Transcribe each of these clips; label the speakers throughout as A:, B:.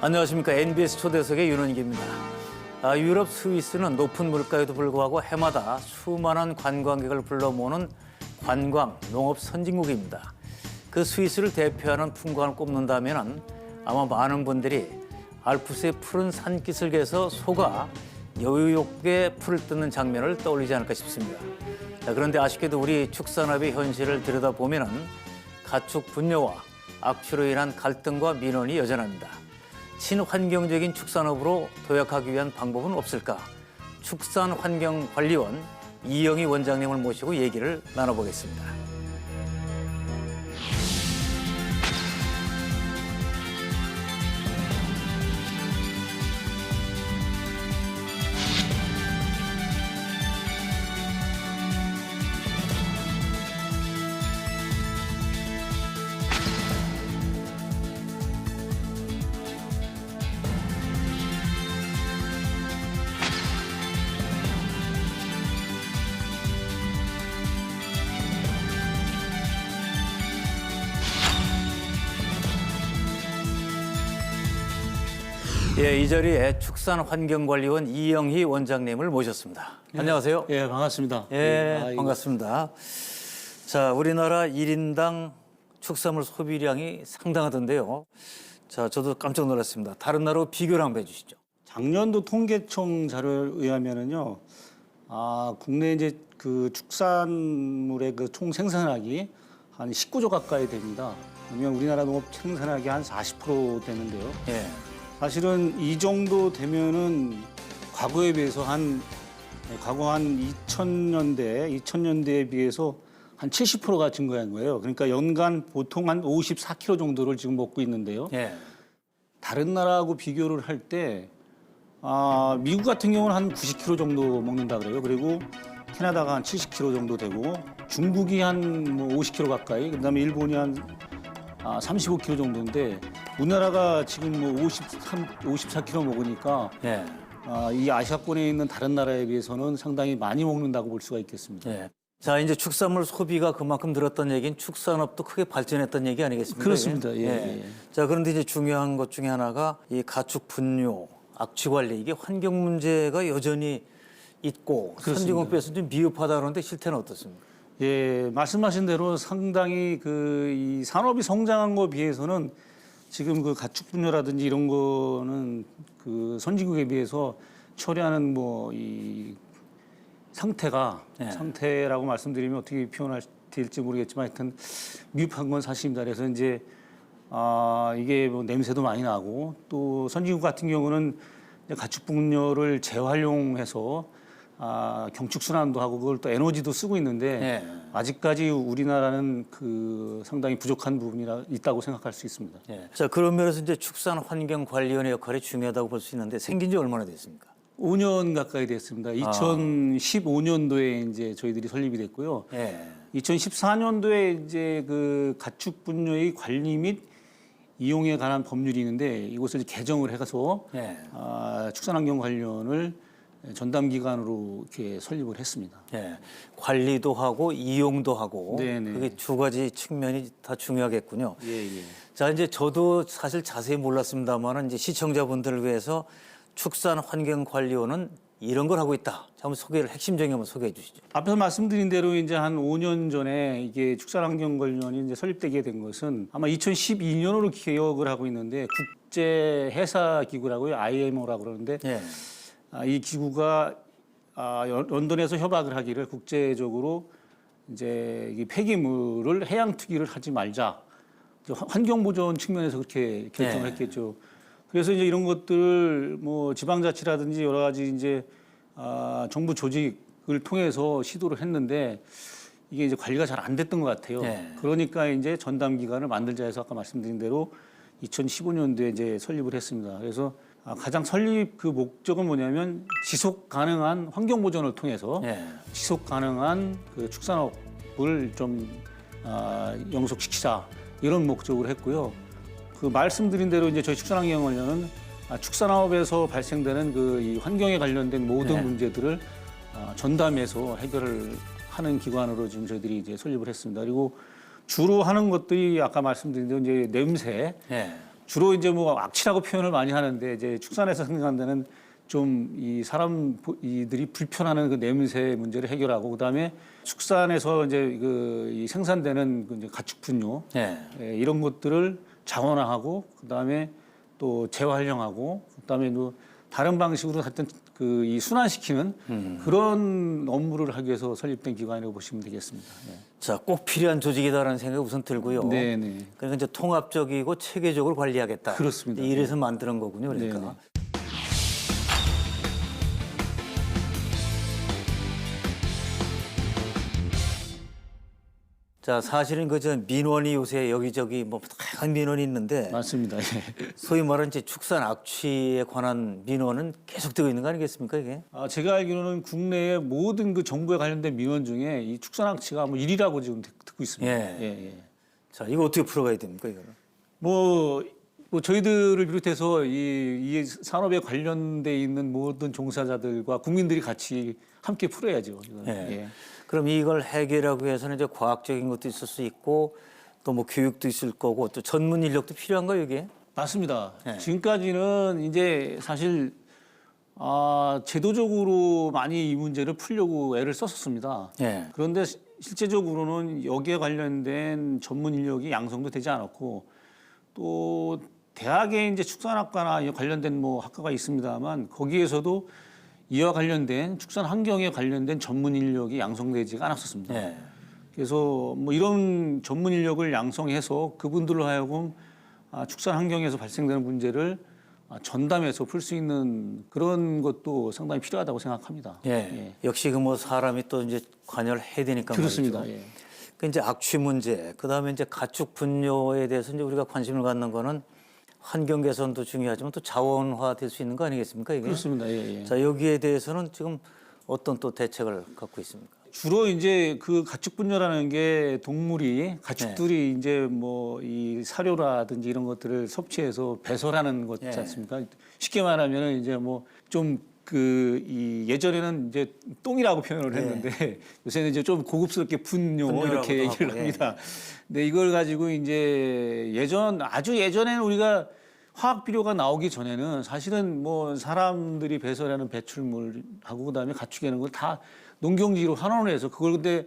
A: 안녕하십니까. NBS 초대석의 윤원기입니다. 유럽 스위스는 높은 물가에도 불구하고 해마다 수많은 관광객을 불러 모으는 관광, 농업 선진국입니다. 그 스위스를 대표하는 풍광을 꼽는다면 아마 많은 분들이 알프스의 푸른 산기슭에서 소가 여유롭게 풀을 뜯는 장면을 떠올리지 않을까 싶습니다. 그런데 아쉽게도 우리 축산업의 현실을 들여다보면 가축 분뇨와 악취로 인한 갈등과 민원이 여전합니다. 친환경적인 축산업으로 도약하기 위한 방법은 없을까? 축산환경관리원 이영희 원장님을 모시고 얘기를 나눠보겠습니다. 예, 이 자리에 축산환경관리원 이영희 원장님을 모셨습니다. 안녕하세요.
B: 예, 반갑습니다.
A: 예, 반갑습니다. 자, 우리나라 1인당 축산물 소비량이 상당하던데요. 자, 저도 깜짝 놀랐습니다. 다른 나라로 비교를 한번 해주시죠.
B: 작년도 통계청 자료에 의하면은요, 국내 이제 그 축산물의 그 총 생산량이 한 19조 가까이 됩니다. 그러면 우리나라 농업 생산량이 한 40% 되는데요.
A: 예.
B: 사실은 이 정도 되면은 과거에 비해서 과거 한 2000년대에 비해서 한 70%가 증가한 거예요. 그러니까 연간 보통 한 54kg 정도를 지금 먹고 있는데요.
A: 예.
B: 다른 나라하고 비교를 할 때 미국 같은 경우는 한 90kg 정도 먹는다 그래요. 그리고 캐나다가 한 70kg 정도 되고 중국이 한 50kg 가까이, 그다음에 일본이 한 35kg 정도인데 우리나라가 지금 54kg 먹으니까
A: 예.
B: 이 아시아권에 있는 다른 나라에 비해서는 상당히 많이 먹는다고 볼 수가 있겠습니다.
A: 예. 자, 이제 축산물 소비가 그만큼 늘었던 얘기는 축산업도 크게 발전했던 얘기 아니겠습니까?
B: 그렇습니다. 예, 예.
A: 자, 그런데 이제 중요한 것 중에 하나가 이 가축 분뇨, 악취 관리, 이게 환경 문제가 여전히 있고 선진국에서 좀 미흡하다 그러는데 실태는 어떻습니까?
B: 예, 말씀하신 대로 상당히 이 산업이 성장한 것에 비해서는 지금 그 가축 분뇨라든지 이런 거는 그 선진국에 비해서 처리하는 이 상태가 상태라고 말씀드리면 어떻게 표현할 될지 모르겠지만 하여튼 미흡한 건 사실입니다. 그래서 이제 이게 냄새도 많이 나고 또 선진국 같은 경우는 가축 분뇨를 재활용해서 경축순환도 하고 그걸 또 에너지도 쓰고 있는데 아직까지 우리나라는 상당히 부족한 부분이 있다고 생각할 수 있습니다.
A: 자, 그런 면에서 이제 축산환경관리원의 역할이 중요하다고 볼 수 있는데 생긴 지 얼마나 됐습니까?
B: 5년 가까이 됐습니다. 2015년도에 이제 저희들이 설립이 됐고요. 2014년도에 이제 그 가축 분뇨의 관리 및 이용에 관한 법률이 있는데 이것을 개정을 해서 축산환경관리원을 전담 기관으로 이렇게 설립을 했습니다.
A: 관리도 하고 이용도 하고
B: 네네.
A: 그게 두 가지 측면이 다 중요하겠군요.
B: 예.
A: 자, 이제 저도 사실 자세히 몰랐습니다만은 이제 시청자분들을 위해서 축산환경관리원은 이런 걸 하고 있다. 자, 한번 핵심적인 한번 소개해 주시죠.
B: 앞에서 말씀드린 대로 이제 한 5년 전에 이게 축산환경관리원이 이제 설립되게 된 것은 아마 2012년으로 기억을 하고 있는데 국제 해사 기구라고요, IMO라고 그러는데. 이 기구가 런던에서 협약을 하기를 국제적으로 이제 이 폐기물을 해양 투기를 하지 말자. 환경 보존 측면에서 그렇게 결정을 했겠죠. 그래서 이제 이런 것들을 지방자치라든지 여러 가지 이제 정부 조직을 통해서 시도를 했는데 이게 이제 관리가 잘 안 됐던 것 같아요. 그러니까 이제 전담 기관을 만들자 해서 아까 말씀드린 대로 2015년도에 이제 설립을 했습니다. 그래서 가장 설립 그 목적은 뭐냐면 지속 가능한 환경 보존을 통해서 지속 가능한 그 축산업을 좀 영속시키자 이런 목적으로 했고요. 그 말씀드린 대로 이제 저희 축산환경관리원은 축산업에서 발생되는 이 환경에 관련된 모든 문제들을 전담해서 해결을 하는 기관으로 지금 저희들이 이제 설립을 했습니다. 그리고 주로 하는 것들이 아까 말씀드린 대로 이제 냄새. 주로 이제 뭐 악취라고 표현을 많이 하는데 이제 축산에서 생각하는 좀 이 사람들이 불편하는 그 냄새 문제를 해결하고 그다음에 축산에서 이제 이 생산되는 그 이제 가축 분뇨
A: 예.
B: 이런 것들을 자원화하고 그다음에 또 재활용하고 그다음에 또 다른 방식으로 하여튼 그 이 순환시키는 그런 업무를 하기 위해서 설립된 기관이라고 보시면 되겠습니다. 예.
A: 자, 꼭 필요한 조직이다라는 생각이 우선 들고요.
B: 네네.
A: 그러니까 이제 통합적이고 체계적으로 관리하겠다.
B: 그렇습니다.
A: 이래서 만드는 거군요. 그러니까.
B: 네네.
A: 자, 사실은 그 저 민원이 요새 여기저기 뭐 다양한 민원이 있는데
B: 맞습니다. 예.
A: 소위 말하는 이제 축산 악취에 관한 민원은 계속되고 있는 거 아니겠습니까, 이게?
B: 제가 알기로는 국내의 모든 그 정부에 관련된 민원 중에 이 축산악취가 뭐 1위라고 지금 듣고 있습니다.
A: 예.
B: 예.
A: 자, 이거 어떻게 풀어가야 됩니까, 이거는?
B: 뭐 저희들을 비롯해서 이 산업에 관련돼 있는 모든 종사자들과 국민들이 같이 함께 풀어야죠. 이거는.
A: 예.
B: 예.
A: 그럼 이걸 해결하기 위해서는 이제 과학적인 것도 있을 수 있고 또 뭐 교육도 있을 거고 또 전문 인력도 필요한가요, 이게?
B: 맞습니다.
A: 예.
B: 지금까지는 이제 사실 제도적으로 많이 이 문제를 풀려고 애를 썼었습니다.
A: 예.
B: 그런데 실제적으로는 여기에 관련된 전문 인력이 양성도 되지 않았고 또 대학에 이제 축산학과나 관련된 뭐 학과가 있습니다만 거기에서도 이와 관련된 축산 환경에 관련된 전문 인력이 양성되지가 않았었습니다.
A: 예.
B: 그래서 뭐 이런 전문 인력을 양성해서 그분들로 하여금 축산 환경에서 발생되는 문제를 전담해서 풀 수 있는 그런 것도 상당히 필요하다고 생각합니다.
A: 예. 역시 그 뭐 사람이 또 이제 관여를 해야 되니까
B: 그렇습니다.
A: 말이죠.
B: 예.
A: 그 이제 악취 문제, 그다음에 이제 가축 분뇨에 대해서 이제 우리가 관심을 갖는 거는 환경 개선도 중요하지만 또 자원화 될 수 있는 거 아니겠습니까, 이게?
B: 그렇습니다. 예.
A: 자, 여기에 대해서는 지금 어떤 또 대책을 갖고 있습니까?
B: 주로 이제 그 가축 분뇨라는 게 가축들이 이제 뭐 이 사료라든지 이런 것들을 섭취해서 배설하는 거지 않습니까? 쉽게 말하면 이제 뭐 좀 이 예전에는 이제 똥이라고 표현을 했는데 요새는 이제 좀 고급스럽게 분뇨 이렇게 얘기를 합니다. 근데 이걸 가지고 이제 아주 예전에는 우리가 화학 비료가 나오기 전에는 사실은 뭐 사람들이 배설하는 배출물하고 그다음에 가축에는 걸 다 농경지로 환원을 해서 그걸 근데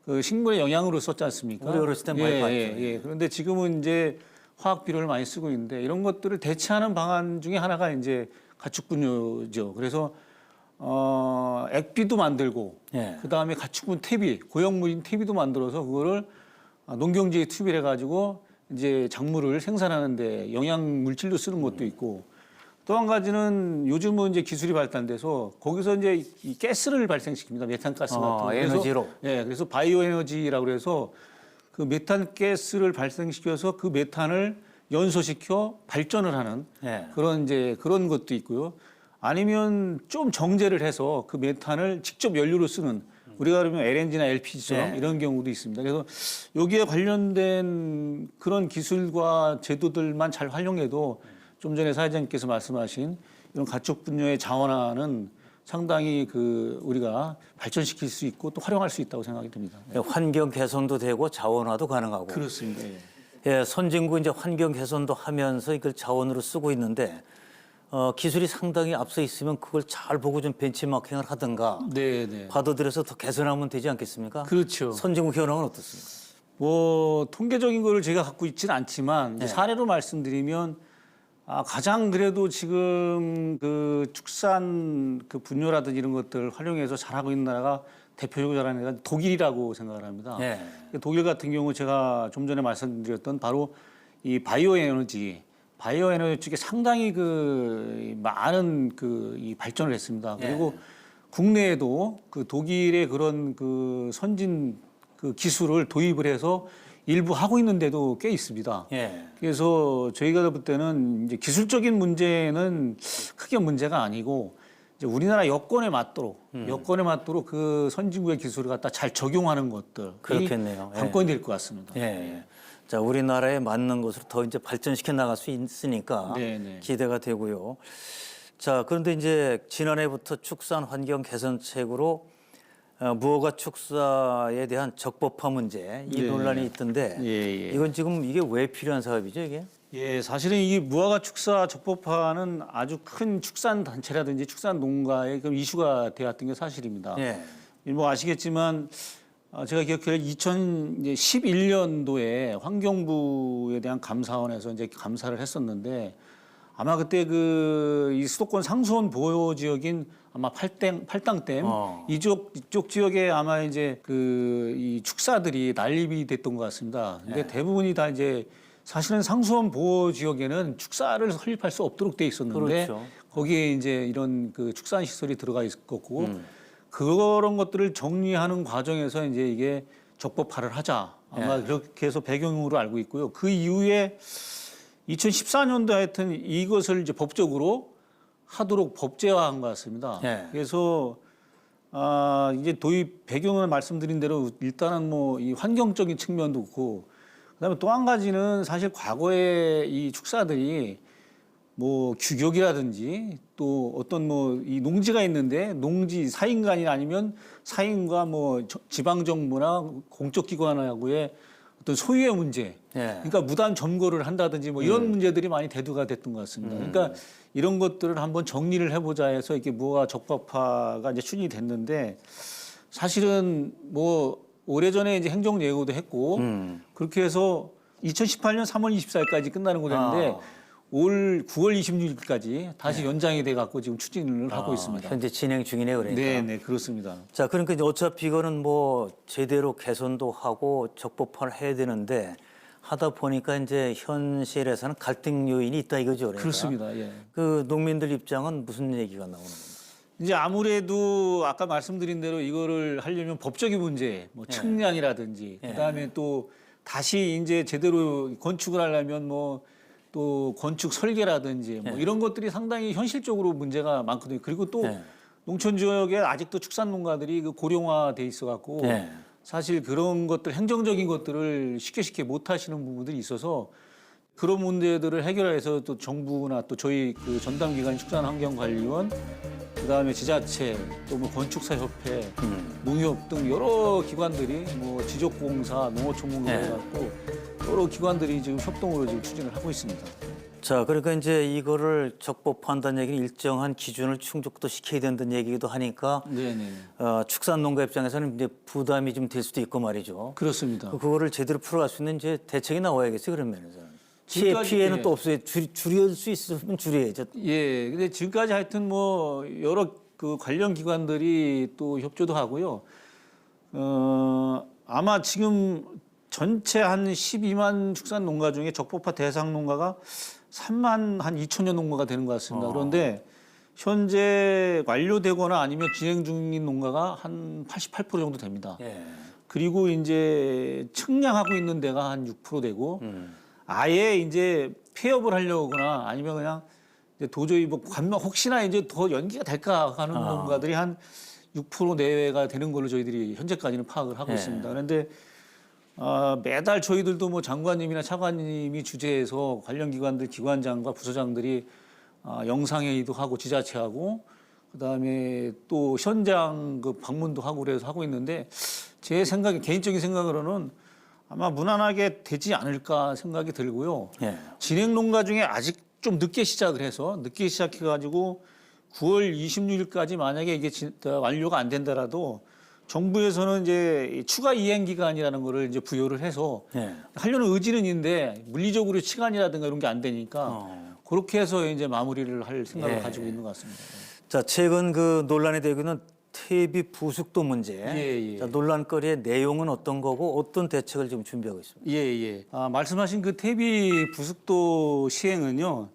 B: 그 식물의 영양으로 썼지 않습니까?
A: 우리 어렸을 때 많이 봤죠.
B: 그런데 지금은 이제 화학 비료를 많이 쓰고 있는데 이런 것들을 대체하는 방안 중에 하나가 이제 가축 분뇨죠. 그래서 액비도 만들고 그다음에 가축분 퇴비, 고형물인 퇴비도 만들어서 그거를 농경지에 투입을 해가지고 이제 작물을 생산하는데 영양 물질로 쓰는 것도 있고 또 한 가지는 요즘은 이제 기술이 발달돼서 거기서 이제 이 가스를 발생시킵니다. 메탄가스 같은 거.
A: 에너지로.
B: 그래서 바이오 에너지라고 그래서 그 메탄 가스를 발생시켜서 그 메탄을 연소시켜 발전을 하는 그런 것도 있고요. 아니면 좀 정제를 해서 그 메탄을 직접 연료로 쓰는 우리가 그러면 LNG나 LPG처럼 이런 경우도 있습니다. 그래서 여기에 관련된 그런 기술과 제도들만 잘 활용해도 좀 전에 사회자님께서 말씀하신 이런 가축 분뇨의 자원화는 상당히 우리가 발전시킬 수 있고 또 활용할 수 있다고 생각이 듭니다.
A: 환경 개선도 되고 자원화도 가능하고.
B: 그렇습니다.
A: 선진국 이제 환경 개선도 하면서 이걸 자원으로 쓰고 있는데 기술이 상당히 앞서 있으면 그걸 잘 보고 좀 벤치마킹을 하든가 받아들여서 더 개선하면 되지 않겠습니까?
B: 그렇죠.
A: 선진국 현황은 어떻습니까?
B: 뭐 통계적인 거를 제가 갖고 있지는 않지만 사례로 말씀드리면 가장 그래도 지금 그 축산 그 분뇨라든지 이런 것들을 활용해서 잘하고 있는 나라가 대표적으로 잘하는 나라가 독일이라고 생각을 합니다. 독일 같은 경우 제가 좀 전에 말씀드렸던 바로 이 바이오 에너지 쪽에 상당히 많은 이 발전을 했습니다. 그리고 국내에도 그 독일의 그런 그 선진 그 기술을 도입을 해서 일부 하고 있는 데도 꽤 있습니다. 그래서 저희가 볼 때는 이제 기술적인 문제는 크게 문제가 아니고 이제 우리나라 여건에 맞도록 그 선진국의 기술을 갖다 잘 적용하는 것들
A: 그렇겠네요.
B: 관건이 될 것 같습니다.
A: 자, 우리나라에 맞는 것으로 더 이제 발전시켜 나갈 수 있으니까 기대가 되고요. 자, 그런데 이제 지난해부터 축산 환경 개선책으로 무허가 축사에 대한 적법화 문제 이
B: 네.
A: 논란이 있던데
B: 예.
A: 이건 지금 이게 왜 필요한 사업이죠 이게?
B: 예, 사실은 이 무화과 축사 적법화는 아주 큰 축산 단체라든지 축산 농가의 그 이슈가 되었던 게 사실입니다.
A: 예.
B: 뭐 아시겠지만 제가 기억해 2011년도에 환경부에 대한 감사원에서 이제 감사를 했었는데 아마 그때 이 수도권 상수원 보호 지역인 아마 팔당댐 이쪽 지역에 아마 이제 이 축사들이 난립이 됐던 것 같습니다. 근데 대부분이 다 이제 사실은 상수원 보호 지역에는 축사를 설립할 수 없도록 돼 있었는데
A: 그렇죠.
B: 거기에 이제 이런 축산 시설이 들어가 있었고 그런 것들을 정리하는 과정에서 이제 이게 적법화를 하자 아마 그렇게 해서 배경으로 알고 있고요. 그 이후에 2014년도에 하여튼 이것을 이제 법적으로 하도록 법제화한 것 같습니다. 그래서 이제 도입 배경을 말씀드린 대로 일단은 뭐 이 환경적인 측면도 있고 그다음에 또 한 가지는 사실 과거에 이 축사들이 뭐 규격이라든지 또 어떤 뭐 이 농지가 있는데 농지 사인간이 아니면 사인과 뭐 지방 정부나 공적 기관하고의 어떤 소유의 문제, 그러니까 무단 점거를 한다든지 뭐 이런 문제들이 많이 대두가 됐던 것 같습니다. 그러니까 이런 것들을 한번 정리를 해보자 해서 이렇게 무허가 적법화가 이제 추진이 됐는데 사실은 뭐 오래전에 이제 행정 예고도 했고 그렇게 해서 2018년 3월 24일까지 끝나는 거였는데 올 9월 26일까지 다시 연장이 돼 갖고 지금 추진을 하고 있습니다.
A: 현재 진행 중이네요, 그러니까.
B: 네, 그렇습니다.
A: 자, 그러니까 이제 어차피 이거는 뭐 제대로 개선도 하고 적법화를 해야 되는데 하다 보니까 이제 현실에서는 갈등 요인이 있다 이거죠, 그러니까.
B: 그렇습니다. 예.
A: 그 농민들 입장은 무슨 얘기가 나오는 겁니까?
B: 이제 아무래도 아까 말씀드린 대로 이거를 하려면 법적인 문제, 뭐 측량이라든지 그다음에 또 다시 이제 제대로 건축을 하려면 뭐 또 건축 설계라든지 뭐 이런 것들이 상당히 현실적으로 문제가 많거든요. 그리고 또 농촌 지역에 아직도 축산 농가들이 고령화돼 있어 갖고 사실 그런 것들 행정적인 것들을 쉽게 못 하시는 부분들이 있어서 그런 문제들을 해결해서 또 정부나 또 저희 전담기관 축산환경관리원 그다음에 지자체 또 뭐 건축사협회, 농협 등 여러 기관들이 뭐 지적공사, 농어촌공사 해갖고 여러 기관들이 지금 협동으로 지금 추진을 하고 있습니다.
A: 자, 그러니까 이제 이거를 적법화한다는 얘기는 일정한 기준을 충족도 시켜야 된다는 얘기기도 하니까 축산농가 입장에서는 이제 부담이 좀 될 수도 있고 말이죠.
B: 그렇습니다.
A: 그거를 제대로 풀어갈 수 있는 이제 대책이 나와야겠어요, 그런 면에서는.
B: 지금까지,
A: 피해는 또 없어요. 줄일 수 있으면 줄여야죠.
B: 예, 근데 지금까지 하여튼 뭐 여러 관련 기관들이 또 협조도 하고요. 아마 지금 전체 한 12만 축산 농가 중에 적법화 대상 농가가 3만 한 2천여 농가가 되는 것 같습니다. 그런데 현재 완료되거나 아니면 진행 중인 농가가 한 88% 정도 됩니다. 그리고 이제 측량하고 있는 데가 한 6% 되고 아예 이제 폐업을 하려거나 아니면 그냥 이제 도저히 뭐 혹시나 이제 더 연기가 될까 하는 농가들이 한 6% 내외가 되는 걸로 저희들이 현재까지는 파악을 하고 있습니다. 그런데 매달 저희들도 뭐 장관님이나 차관님이 주재해서 관련 기관들 기관장과 부서장들이 영상회의도 하고 지자체하고 그다음에 또 현장 방문도 하고 그래서 하고 있는데 제 생각에 개인적인 생각으로는 아마 무난하게 되지 않을까 생각이 들고요. 진행 농가 중에 아직 좀 늦게 시작을 해서 늦게 시작해가지고 9월 26일까지 만약에 이게 완료가 안 된다라도 정부에서는 이제 추가 이행 기간이라는 거를 이제 부여를 해서 하려는 의지는 있는데 물리적으로 시간이라든가 이런 게 안 되니까 그렇게 해서 이제 마무리를 할 생각을 가지고 있는 것 같습니다.
A: 자, 최근 논란이 되고 있는 퇴비 부숙도 문제. 자, 논란거리의 내용은 어떤 거고 어떤 대책을 지금 준비하고 있습니다.
B: 말씀하신 그 퇴비 부숙도 시행은요.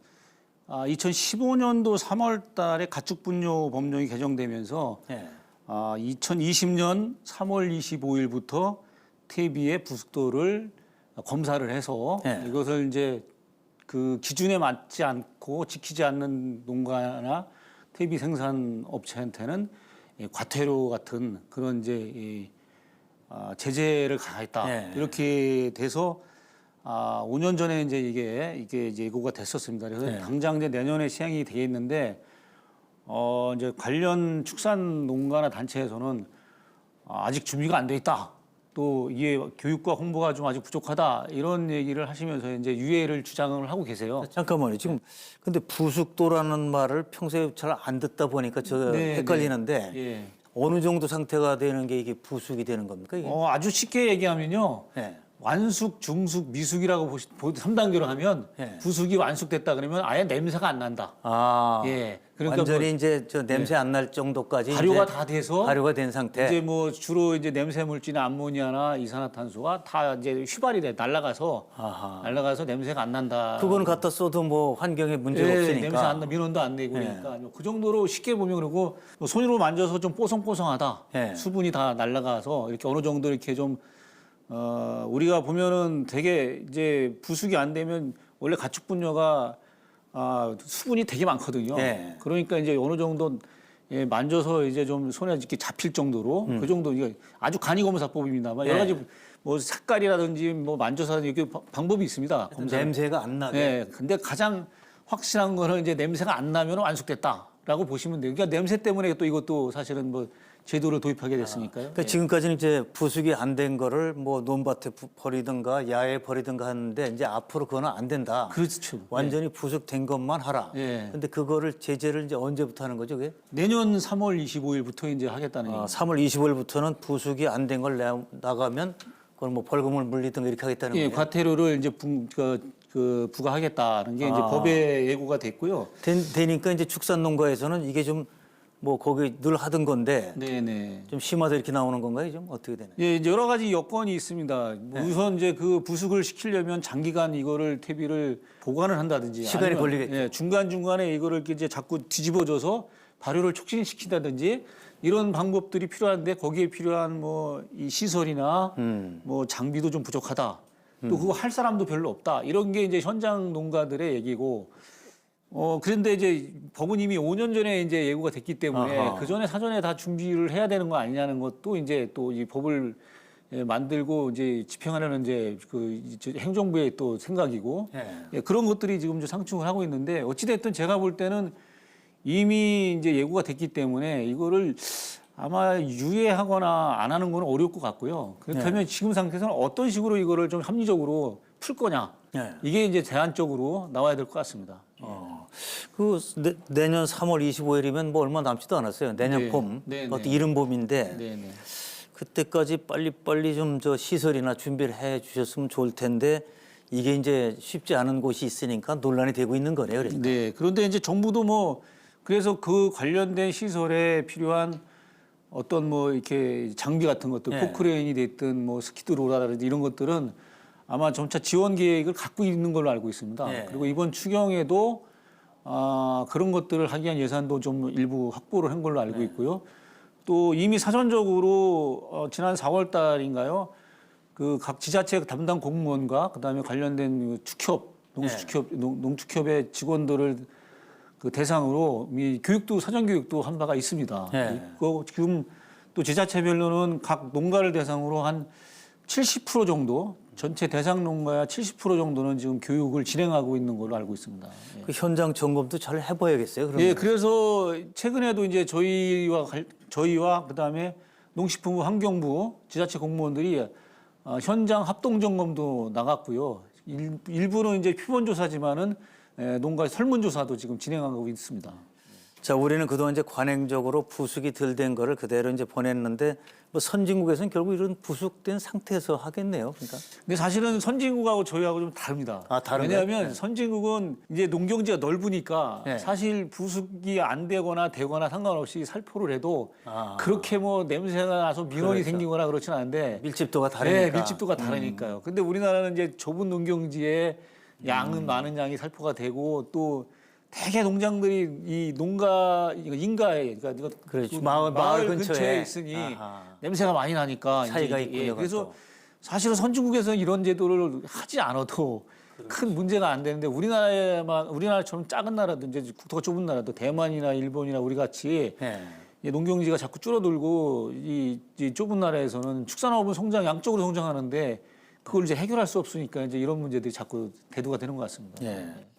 B: 2015년도 3월 달에 가축분뇨 법령이 개정되면서 2020년 3월 25일부터 퇴비의 부숙도를 검사를 해서 이것을 이제 그 기준에 맞지 않고 지키지 않는 농가나 퇴비 생산 업체한테는 과태료 같은 그런 이제 제재를 가하겠다 이렇게 돼서 5년 전에 이제 이게 이제 예고가 됐었습니다. 그래서 당장 이제 내년에 시행이 되어 있는데 이제 관련 축산 농가나 단체에서는 아직 준비가 안 돼 있다. 또 이게 교육과 홍보가 좀 아직 부족하다. 이런 얘기를 하시면서 이제 유예를 주장을 하고 계세요.
A: 잠깐만요. 지금 근데 부숙도라는 말을 평소에 잘 안 듣다 보니까 저
B: 네,
A: 헷갈리는데
B: 예.
A: 어느 정도 상태가 되는 게 이게 부숙이 되는 겁니까? 이게?
B: 아주 쉽게 얘기하면요.
A: 네.
B: 완숙, 중숙, 미숙이라고 3단계로 하면
A: 예.
B: 부숙이 완숙됐다 그러면 아예 냄새가 안 난다.
A: 아,
B: 예. 그러니까
A: 완전히
B: 뭐
A: 이제 저 냄새 안 날 정도까지
B: 발효가
A: 이제
B: 다 돼서
A: 발효가 된 상태.
B: 이제 뭐 주로 이제 냄새 물질인 암모니아나 이산화탄소가 다 이제 휘발이 돼 날아가서 냄새가 안 난다.
A: 그거는 갖다 써도 뭐 환경에 문제가
B: 예,
A: 없으니까.
B: 냄새 안 나, 민원도 안 내고 그러니까 그 정도로 쉽게 보면 그리고 뭐 손으로 만져서 좀 뽀송뽀송하다.
A: 예.
B: 수분이 다 날아가서 이렇게 어느 정도 이렇게 좀 우리가 보면은 되게 이제 부숙이 안 되면 원래 가축 분뇨가 수분이 되게 많거든요.
A: 예.
B: 그러니까 이제 어느 정도 예, 만져서 이제 좀 손에 이렇게 잡힐 정도로 그 정도 이게 아주 간이검사법입니다만 여러 가지 뭐 색깔이라든지 뭐 만져서 이렇게 방법이 있습니다. 검사.
A: 냄새가 안 나게.
B: 네, 근데 가장 확실한 거는 이제 냄새가 안 나면 완숙됐다라고 보시면 돼요. 그러니까 냄새 때문에 또 이것도 사실은 뭐 제도를 도입하게 됐으니까요.
A: 그러니까 지금까지는 이제 부숙이 안 된 거를 뭐 논밭에 버리든가 야외에 버리든가 하는데 이제 앞으로 그거는 안 된다.
B: 그렇죠.
A: 완전히 부숙된 것만 하라.
B: 예.
A: 근데 그거를 제재를 이제 언제부터 하는 거죠, 그게?
B: 내년 3월 25일부터 이제 하겠다는 얘기.
A: 3월 25일부터는 부숙이 안 된 걸 나가면 그걸 뭐 벌금을 물리든가 이렇게 하겠다는
B: 예,
A: 거예요.
B: 과태료를 이제 부과하겠다는 게 이제 법에 예고가 됐고요.
A: 되니까 이제 축산농가에서는 이게 좀 뭐 거기 늘 하던 건데
B: 네네.
A: 좀 심하다 이렇게 나오는 건가요? 좀 어떻게 되나요?
B: 예, 이제 여러 가지 여건이 있습니다. 우선 이제 그 부숙을 시키려면 장기간 이거를 퇴비를 보관을 한다든지
A: 시간이
B: 아니면,
A: 걸리겠죠.
B: 예, 중간 중간에 이거를 이렇게 이제 자꾸 뒤집어줘서 발효를 촉진시킨다든지 이런 방법들이 필요한데 거기에 필요한 뭐 이 시설이나 뭐 장비도 좀 부족하다. 또 그거 할 사람도 별로 없다. 이런 게 이제 현장 농가들의 얘기고. 그런데 이제 법은 이미 5년 전에 이제 예고가 됐기 때문에
A: 아하.
B: 그 전에 사전에 다 준비를 해야 되는 거 아니냐는 것도 이제 또 이 법을 만들고 이제 집행하려는 이제 행정부의 또 생각이고 예, 그런 것들이 지금 이제 상충을 하고 있는데 어찌됐든 제가 볼 때는 이미 이제 예고가 됐기 때문에 이거를 아마 유예하거나 안 하는 건 어려울 것 같고요. 그렇다면 지금 상태에서는 어떤 식으로 이거를 좀 합리적으로 풀 거냐.
A: 네.
B: 이게 이제 제한적으로 나와야 될 것 같습니다.
A: 그 내년 3월 25일이면 뭐 얼마 남지도 않았어요. 내년
B: 네.
A: 봄,
B: 네,
A: 어떤
B: 네.
A: 이른 봄인데
B: 네네.
A: 그때까지 빨리 좀 저 시설이나 준비를 해 주셨으면 좋을 텐데 이게 이제 쉽지 않은 곳이 있으니까 논란이 되고 있는 거네요. 그러니까.
B: 네. 그런데 이제 정부도 뭐 그래서 그 관련된 시설에 필요한 어떤 뭐 이렇게 장비 같은 것들,
A: 네.
B: 포크레인이 됐든 뭐 스키드로라든지 이런 것들은 아마 점차 지원 계획을 갖고 있는 걸로 알고 있습니다.
A: 네.
B: 그리고 이번 추경에도 그런 것들을 하기 위한 예산도 좀 일부 확보를 한 걸로 알고 있고요. 또 이미 사전적으로 지난 4월 달인가요? 그 각 지자체 담당 공무원과 그다음에 관련된 축협, 농축협의 직원들을 그 대상으로 교육도 사전 교육도 한 바가 있습니다.
A: 네.
B: 그 지금 또 지자체별로는 각 농가를 대상으로 한 70% 정도 전체 대상 농가야 70% 정도는 지금 교육을 진행하고 있는 걸로 알고 있습니다. 예.
A: 그 현장 점검도 잘 해봐야겠어요. 그러면.
B: 예, 그래서 최근에도 이제 저희와 그다음에 농식품부, 환경부, 지자체 공무원들이 현장 합동 점검도 나갔고요. 일부는 이제 표본 조사지만은 농가 설문 조사도 지금 진행하고 있습니다.
A: 자, 우리는 그동안 이제 관행적으로 부숙이 덜 된 거를 그대로 이제 보냈는데 뭐 선진국에서는 결국 이런 부숙된 상태에서 하겠네요. 그러니까.
B: 근데 사실은 선진국하고 저희하고 좀 다릅니다.
A: 다른가요?
B: 왜냐하면
A: 네.
B: 선진국은 이제 농경지가 넓으니까
A: 네.
B: 사실 부숙이 안 되거나 상관없이 살포를 해도
A: 아.
B: 그렇게 뭐 냄새가 나서 민원이
A: 그렇죠.
B: 생기거나 그렇지는 않은데
A: 밀집도가 다르니까.
B: 네, 밀집도가 다르니까요. 근데 우리나라는 이제 좁은 농경지에 양은 많은 양이 살포가 되고 또 대개 농장들이 이 인가에 그러니까
A: 그렇죠.
B: 그
A: 마을
B: 근처에
A: 근처에
B: 있으니
A: 아하.
B: 냄새가 많이 나니까
A: 차이가
B: 이제,
A: 있군요,
B: 그래서
A: 그것도.
B: 사실은 선진국에서는 이런 제도를 하지 않아도 큰 문제가 안 되는데 우리나라처럼 작은 나라든지 국토가 좁은 나라도 대만이나 일본이나 우리 같이
A: 네.
B: 농경지가 자꾸 줄어들고 이 좁은 나라에서는 축산업은 양적으로 성장하는데 그걸 이제 해결할 수 없으니까 이제 이런 문제들이 자꾸 대두가 되는 것 같습니다.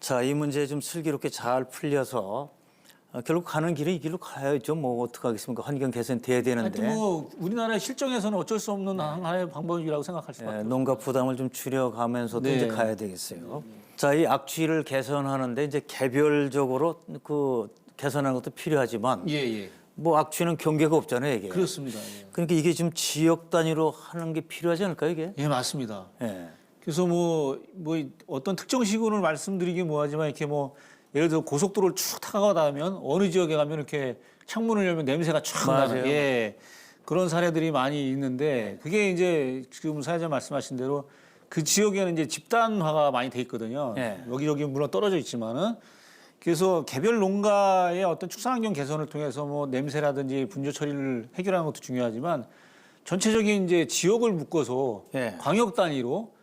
A: 자, 이 문제 좀 슬기롭게 잘 풀려서 결국 가는 길은 이 길로 가야죠. 뭐 어떡하겠습니까? 환경 개선 돼야 되는데.
B: 하여튼 뭐 우리나라의 실정에서는 어쩔 수 없는 하나의 방법이라고 생각할 수밖에 없어요.
A: 농가 부담을 좀 줄여가면서도
B: 네.
A: 이제 가야 되겠어요. 자, 이 악취를 개선하는데 이제 개별적으로 그 개선하는 것도 필요하지만
B: 예.
A: 뭐 악취는 경계가 없잖아요, 이게.
B: 그렇습니다. 예.
A: 그러니까 이게 지금 지역 단위로 하는 게 필요하지 않을까요, 이게?
B: 예, 맞습니다.
A: 예.
B: 그래서 뭐 어떤 특정 시군을 말씀드리긴 뭐하지만 이렇게 뭐 예를 들어 고속도로를 쭉 타가다 하면 어느 지역에 가면 이렇게 창문을 열면 냄새가 쫙 나는
A: 맞아요.
B: 예, 그런 사례들이 많이 있는데 그게 이제 지금 사회자 말씀하신 대로 그 지역에는 이제 집단화가 많이 돼 있거든요.
A: 예.
B: 여기저기 물론 떨어져 있지만은 그래서 개별 농가의 어떤 축산환경 개선을 통해서 뭐 냄새라든지 분뇨 처리를 해결하는 것도 중요하지만 전체적인 이제 지역을 묶어서
A: 예.
B: 광역 단위로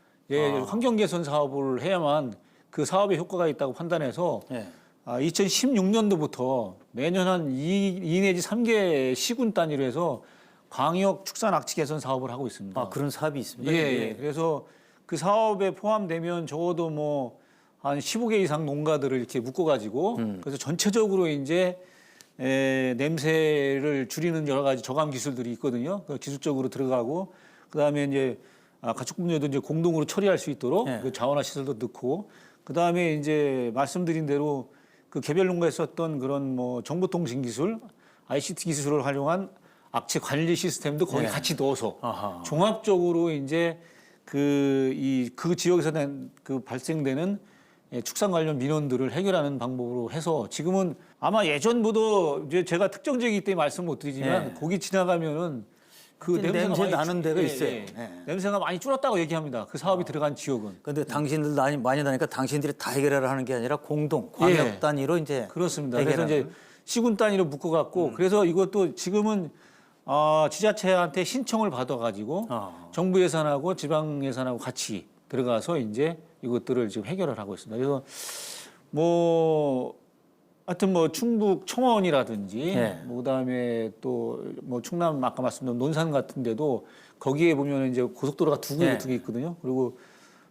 B: 환경 개선 사업을 해야만 그 사업에 효과가 있다고 판단해서
A: 예.
B: 2016년도부터 매년 한 2 내지 3개 시군 단위로 해서 광역 축산 악취 개선 사업을 하고 있습니다.
A: 아, 그런 사업이 있습니다.
B: 예. 그래서 그 사업에 포함되면 적어도 뭐 한 15개 이상 농가들을 이렇게 묶어가지고 그래서 전체적으로 이제 냄새를 줄이는 여러 가지 저감 기술들이 있거든요. 그 기술적으로 들어가고 그다음에 이제 가축 분뇨도 이제 공동으로 처리할 수 있도록
A: 예.
B: 그 자원화 시설도 넣고 그다음에 이제 말씀드린 대로 그 개별 농가에 썼던 그런 뭐 정보통신 기술, ICT 기술을 활용한 악취 관리 시스템도 거기
A: 예.
B: 같이 넣어서
A: 아하.
B: 종합적으로 이제 그 지역에서 그 발생되는 축산 관련 민원들을 해결하는 방법으로 해서 지금은 아마 예전보다 이제 제가 특정 지역이기 때문에 말씀 못 드리지만
A: 예.
B: 거기 지나가면은 그
A: 냄새
B: 냄새가 많이
A: 나는 데가 있어요. 예.
B: 냄새가 많이 줄었다고 얘기합니다. 그 사업이 들어간 지역은.
A: 근데 당신들 많이 다니까 당신들이 다 해결하라 하는 게 아니라 공동, 광역
B: 예.
A: 단위로 이제
B: 그렇습니다.
A: 해결하는.
B: 그래서 이제 시군 단위로 묶어갖고 그래서 이것도 지금은 지자체한테 신청을 받아가지고 정부 예산하고 지방 예산하고 같이 들어가서 이제 이것들을 지금 해결을 하고 있습니다. 그래서 뭐 하여튼 뭐 충북 청원이라든지
A: 예.
B: 뭐 그다음에 또 뭐 충남 아까 말씀드린 논산 같은 데도 거기에 보면 이제 고속도로가 두
A: 예.
B: 개 있거든요. 그리고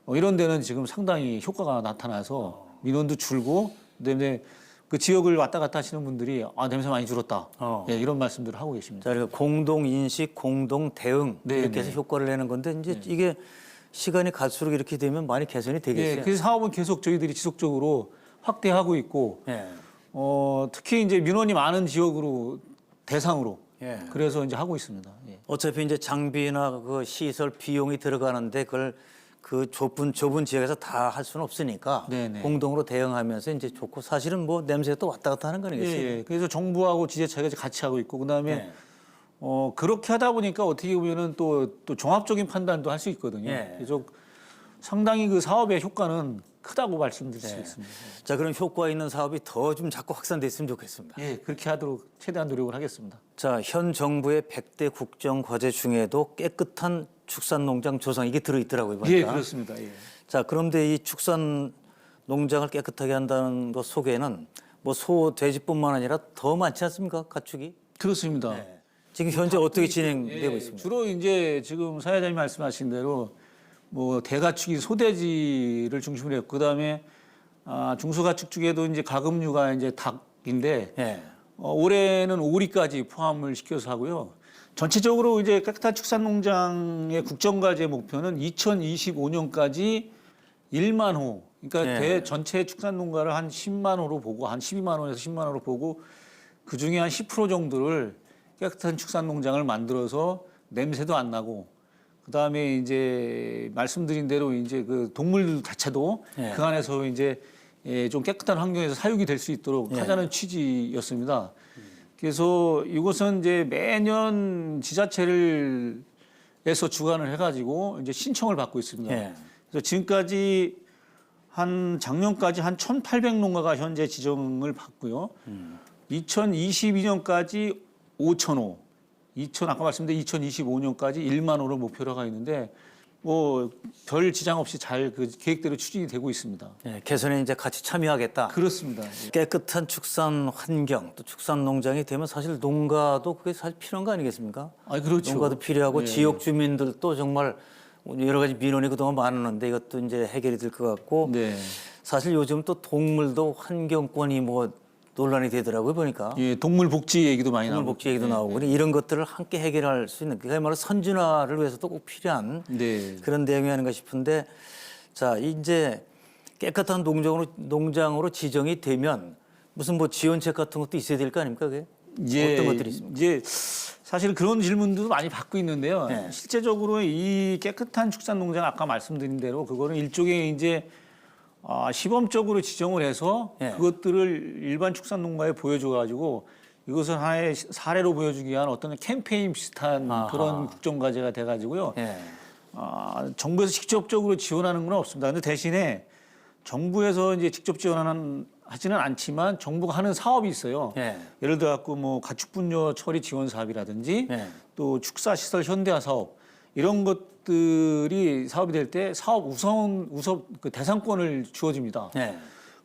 B: 이런 데는 지금 상당히 효과가 나타나서 민원도 줄고 그다음에 그 지역을 왔다 갔다 하시는 분들이 냄새 많이 줄었다. 예, 이런 말씀들을 하고 계십니다.
A: 자, 그러니까 공동 인식, 공동 대응
B: 네,
A: 이렇게 해서 효과를 내는 건데 이제 이게 시간이 갈수록 이렇게 되면 많이 개선이 되겠어요.
B: 예, 그 사업은 계속 저희들이 지속적으로 확대하고 있고
A: 예.
B: 특히 이제 민원이 많은 지역으로 대상으로
A: 예.
B: 그래서 이제 하고 있습니다. 예.
A: 어차피 이제 장비나 그 시설 비용이 들어가는데 그걸 그 좁은 지역에서 다 할 수는 없으니까
B: 네네.
A: 공동으로 대응하면서 이제 좋고 사실은 뭐 냄새가 또 왔다 갔다 하는
B: 예,
A: 거니겠어요.
B: 예. 그래서 정부하고 지자체가 이제 같이 하고 있고 그다음에
A: 예.
B: 그렇게 하다 보니까 어떻게 보면은 또 종합적인 판단도 할 수 있거든요.
A: 예.
B: 그래서 상당히 그 사업의 효과는 크다고 말씀드릴 수
A: 네.
B: 있습니다.
A: 자, 그럼 효과 있는 사업이 더 좀 자꾸 확산됐으면 좋겠습니다.
B: 예, 그렇게 하도록 최대한 노력을 하겠습니다.
A: 자, 현 정부의 100대 국정 과제 중에도 깨끗한 축산 농장 조성 이게 들어 있더라고요.
B: 예,
A: 보니까.
B: 그렇습니다. 예.
A: 자, 그런데 이 축산 농장을 깨끗하게 한다는 것 속에는 뭐 소, 돼지뿐만 아니라 더 많지 않습니까? 가축이?
B: 그렇습니다.
A: 네. 지금 현재 어떻게 진행되고
B: 예,
A: 있습니다.
B: 주로 이제 지금 사회자님 말씀하신 대로 뭐 대가축이 소돼지를 중심으로 했고 그다음에 중소가축 중에도 이제 가금류가 이제 닭인데
A: 예.
B: 올해는 오리까지 포함을 시켜서 하고요. 전체적으로 이제 깨끗한 축산농장의 국정과제 목표는 2025년까지 1만 호. 그러니까
A: 예.
B: 전체 축산농가를 한 10만 호로 보고 한 12만 호에서 10만 호로 보고 그 중에 한 10% 정도를 깨끗한 축산농장을 만들어서 냄새도 안 나고 그다음에 이제 말씀드린 대로 이제 그 동물 자체도
A: 예.
B: 그 안에서 이제 좀 깨끗한 환경에서 사육이 될 수 있도록
A: 예.
B: 하자는 취지였습니다. 그래서 이것은 이제 매년 지자체에서 주관을 해가지고 이제 신청을 받고 있습니다.
A: 예.
B: 그래서 지금까지 작년까지 한 1,800농가가 현재 지정을 받고요. 2022년까지 5,000호, 아까 말씀드린 2025년까지 1만 호를 목표로 하고 있는데 뭐 별 지장 없이 잘 그 계획대로 추진이 되고 있습니다.
A: 예. 개선에 이제 같이 참여하겠다.
B: 그렇습니다. 예.
A: 깨끗한 축산 환경 또 축산 농장이 되면 사실 농가도 그게 사실 필요한 거 아니겠습니까?
B: 그렇죠.
A: 농가도 필요하고
B: 예.
A: 지역 주민들도 정말 여러 가지 민원이 그동안 많았는데 이것도 이제 해결이 될 것 같고
B: 네.
A: 사실 요즘 또 동물도 환경권이 뭐 논란이 되더라고요 보니까.
B: 예, 동물 복지 얘기도 많이 나오고.
A: 동물 복지 얘기도 나오고 그러니까 이런 것들을 함께 해결할 수 있는 그야말로 선진화를 위해서도 꼭 필요한
B: 네.
A: 그런 내용이 아닌가 싶은데 자 이제 깨끗한 농장으로 지정이 되면 무슨 뭐 지원책 같은 것도 있어야 될 거 아닙니까 그게? 어떤 것들이 있습니까?
B: 이제 사실 그런 질문도 많이 받고 있는데요.
A: 네.
B: 실제적으로 이 깨끗한 축산농장 아까 말씀드린 대로 그거는 일종의 이제 시범적으로 지정을 해서
A: 네.
B: 그것들을 일반 축산농가에 보여줘가지고 이것을 하나의 사례로 보여주기 위한 어떤 캠페인 비슷한
A: 아하.
B: 그런 국정과제가 돼가지고요.
A: 예.
B: 정부에서 직접적으로 지원하는 건 없습니다. 근데 대신에 정부에서 이제 직접 하지는 않지만 정부가 하는 사업이 있어요.
A: 예.
B: 예를 들어 갖고 뭐 가축분뇨 처리 지원 사업이라든지
A: 예.
B: 또 축사시설 현대화 사업 이런 것들이 사업이 될 때 사업 우선 그 대상권을 주어집니다.
A: 예.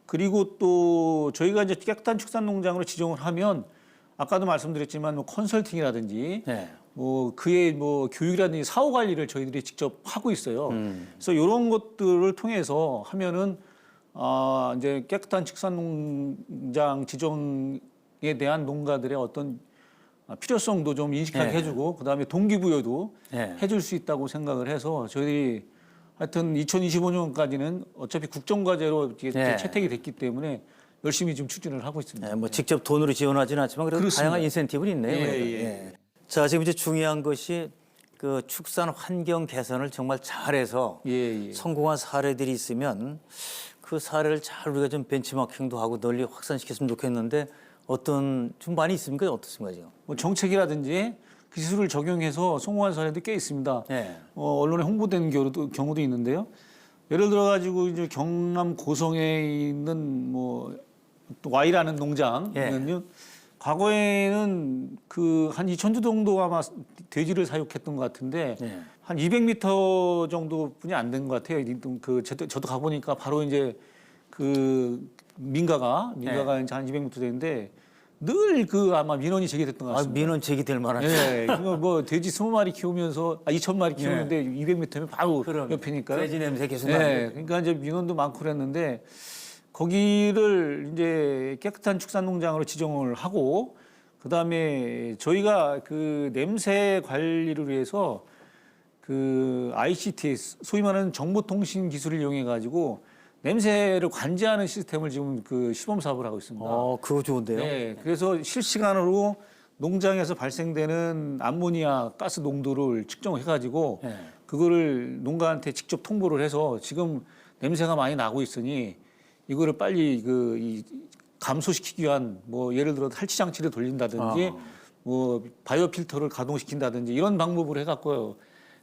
B: 그리고 또 저희가 이제 깨끗한 축산농장으로 지정을 하면 아까도 말씀드렸지만 뭐 컨설팅이라든지
A: 예.
B: 뭐 그의 뭐 교육이라든지 사후 관리를 저희들이 직접 하고 있어요. 그래서 이런 것들을 통해서 하면은 이제 깨끗한 축산농장 지정에 대한 농가들의 어떤 필요성도 좀 인식하게
A: 네.
B: 해주고 그다음에 동기부여도
A: 네.
B: 해줄 수 있다고 생각을 해서 저희들이 하여튼 2025년까지는 어차피 국정과제로 이게
A: 네.
B: 채택이 됐기 때문에 열심히 좀 추진을 하고 있습니다.
A: 뭐 직접 돈으로 지원하지는 않지만 그래도
B: 그렇습니다.
A: 다양한 인센티브는 있네요.
B: 예,
A: 그래도.
B: 예.
A: 예. 자 지금 이제 중요한 것이 그 축산 환경 개선을 정말 잘해서
B: 예, 예.
A: 성공한 사례들이 있으면 그 사례를 잘 우리가 좀 벤치마킹도 하고 널리 확산시켰으면 좋겠는데 어떤 좀 많이 있습니까? 어떻습니까 지금?
B: 뭐 정책이라든지 기술을 적용해서 성공한 사례도 꽤 있습니다.
A: 예.
B: 언론에 홍보된 경우도 있는데요. 예를 들어 가지고 이제 경남 고성에 있는 뭐 Y라는 농장은요. 과거에는 그 한 2,000주 정도 아마 돼지를 사육했던 것 같은데
A: 예.
B: 한 200m 정도뿐이 안 된 것 같아요. 저도 가보니까 바로 이제 그 민가가 이제 한 200m 되는데 늘 그 아마 민원이 제기됐던 것 같습니다.
A: 민원 제기될 만한.
B: 예, 이거 뭐 돼지 20마리 키우면서 2,000마리 키우는데 200m면 바로
A: 그럼
B: 옆이니까요.
A: 돼지 냄새 계속
B: 네,
A: 나는.
B: 그러니까 이제 민원도 많고 그랬는데 거기를 이제 깨끗한 축산농장으로 지정을 하고 그다음에 저희가 그 냄새 관리를 위해서 그 ICT 소위 말하는 정보통신 기술을 이용해 가지고 냄새를 관제하는 시스템을 지금 그 시범 사업을 하고 있습니다.
A: 그거 좋은데요.
B: 네, 그래서 실시간으로 농장에서 발생되는 암모니아 가스 농도를 측정해 가지고
A: 네.
B: 그거를 농가한테 직접 통보를 해서 지금 냄새가 많이 나고 있으니 이거를 빨리 이 감소시키기 위한 뭐 예를 들어 탈취 장치를 돌린다든지 뭐 바이오 필터를 가동시킨다든지 이런 방법으로 해갖고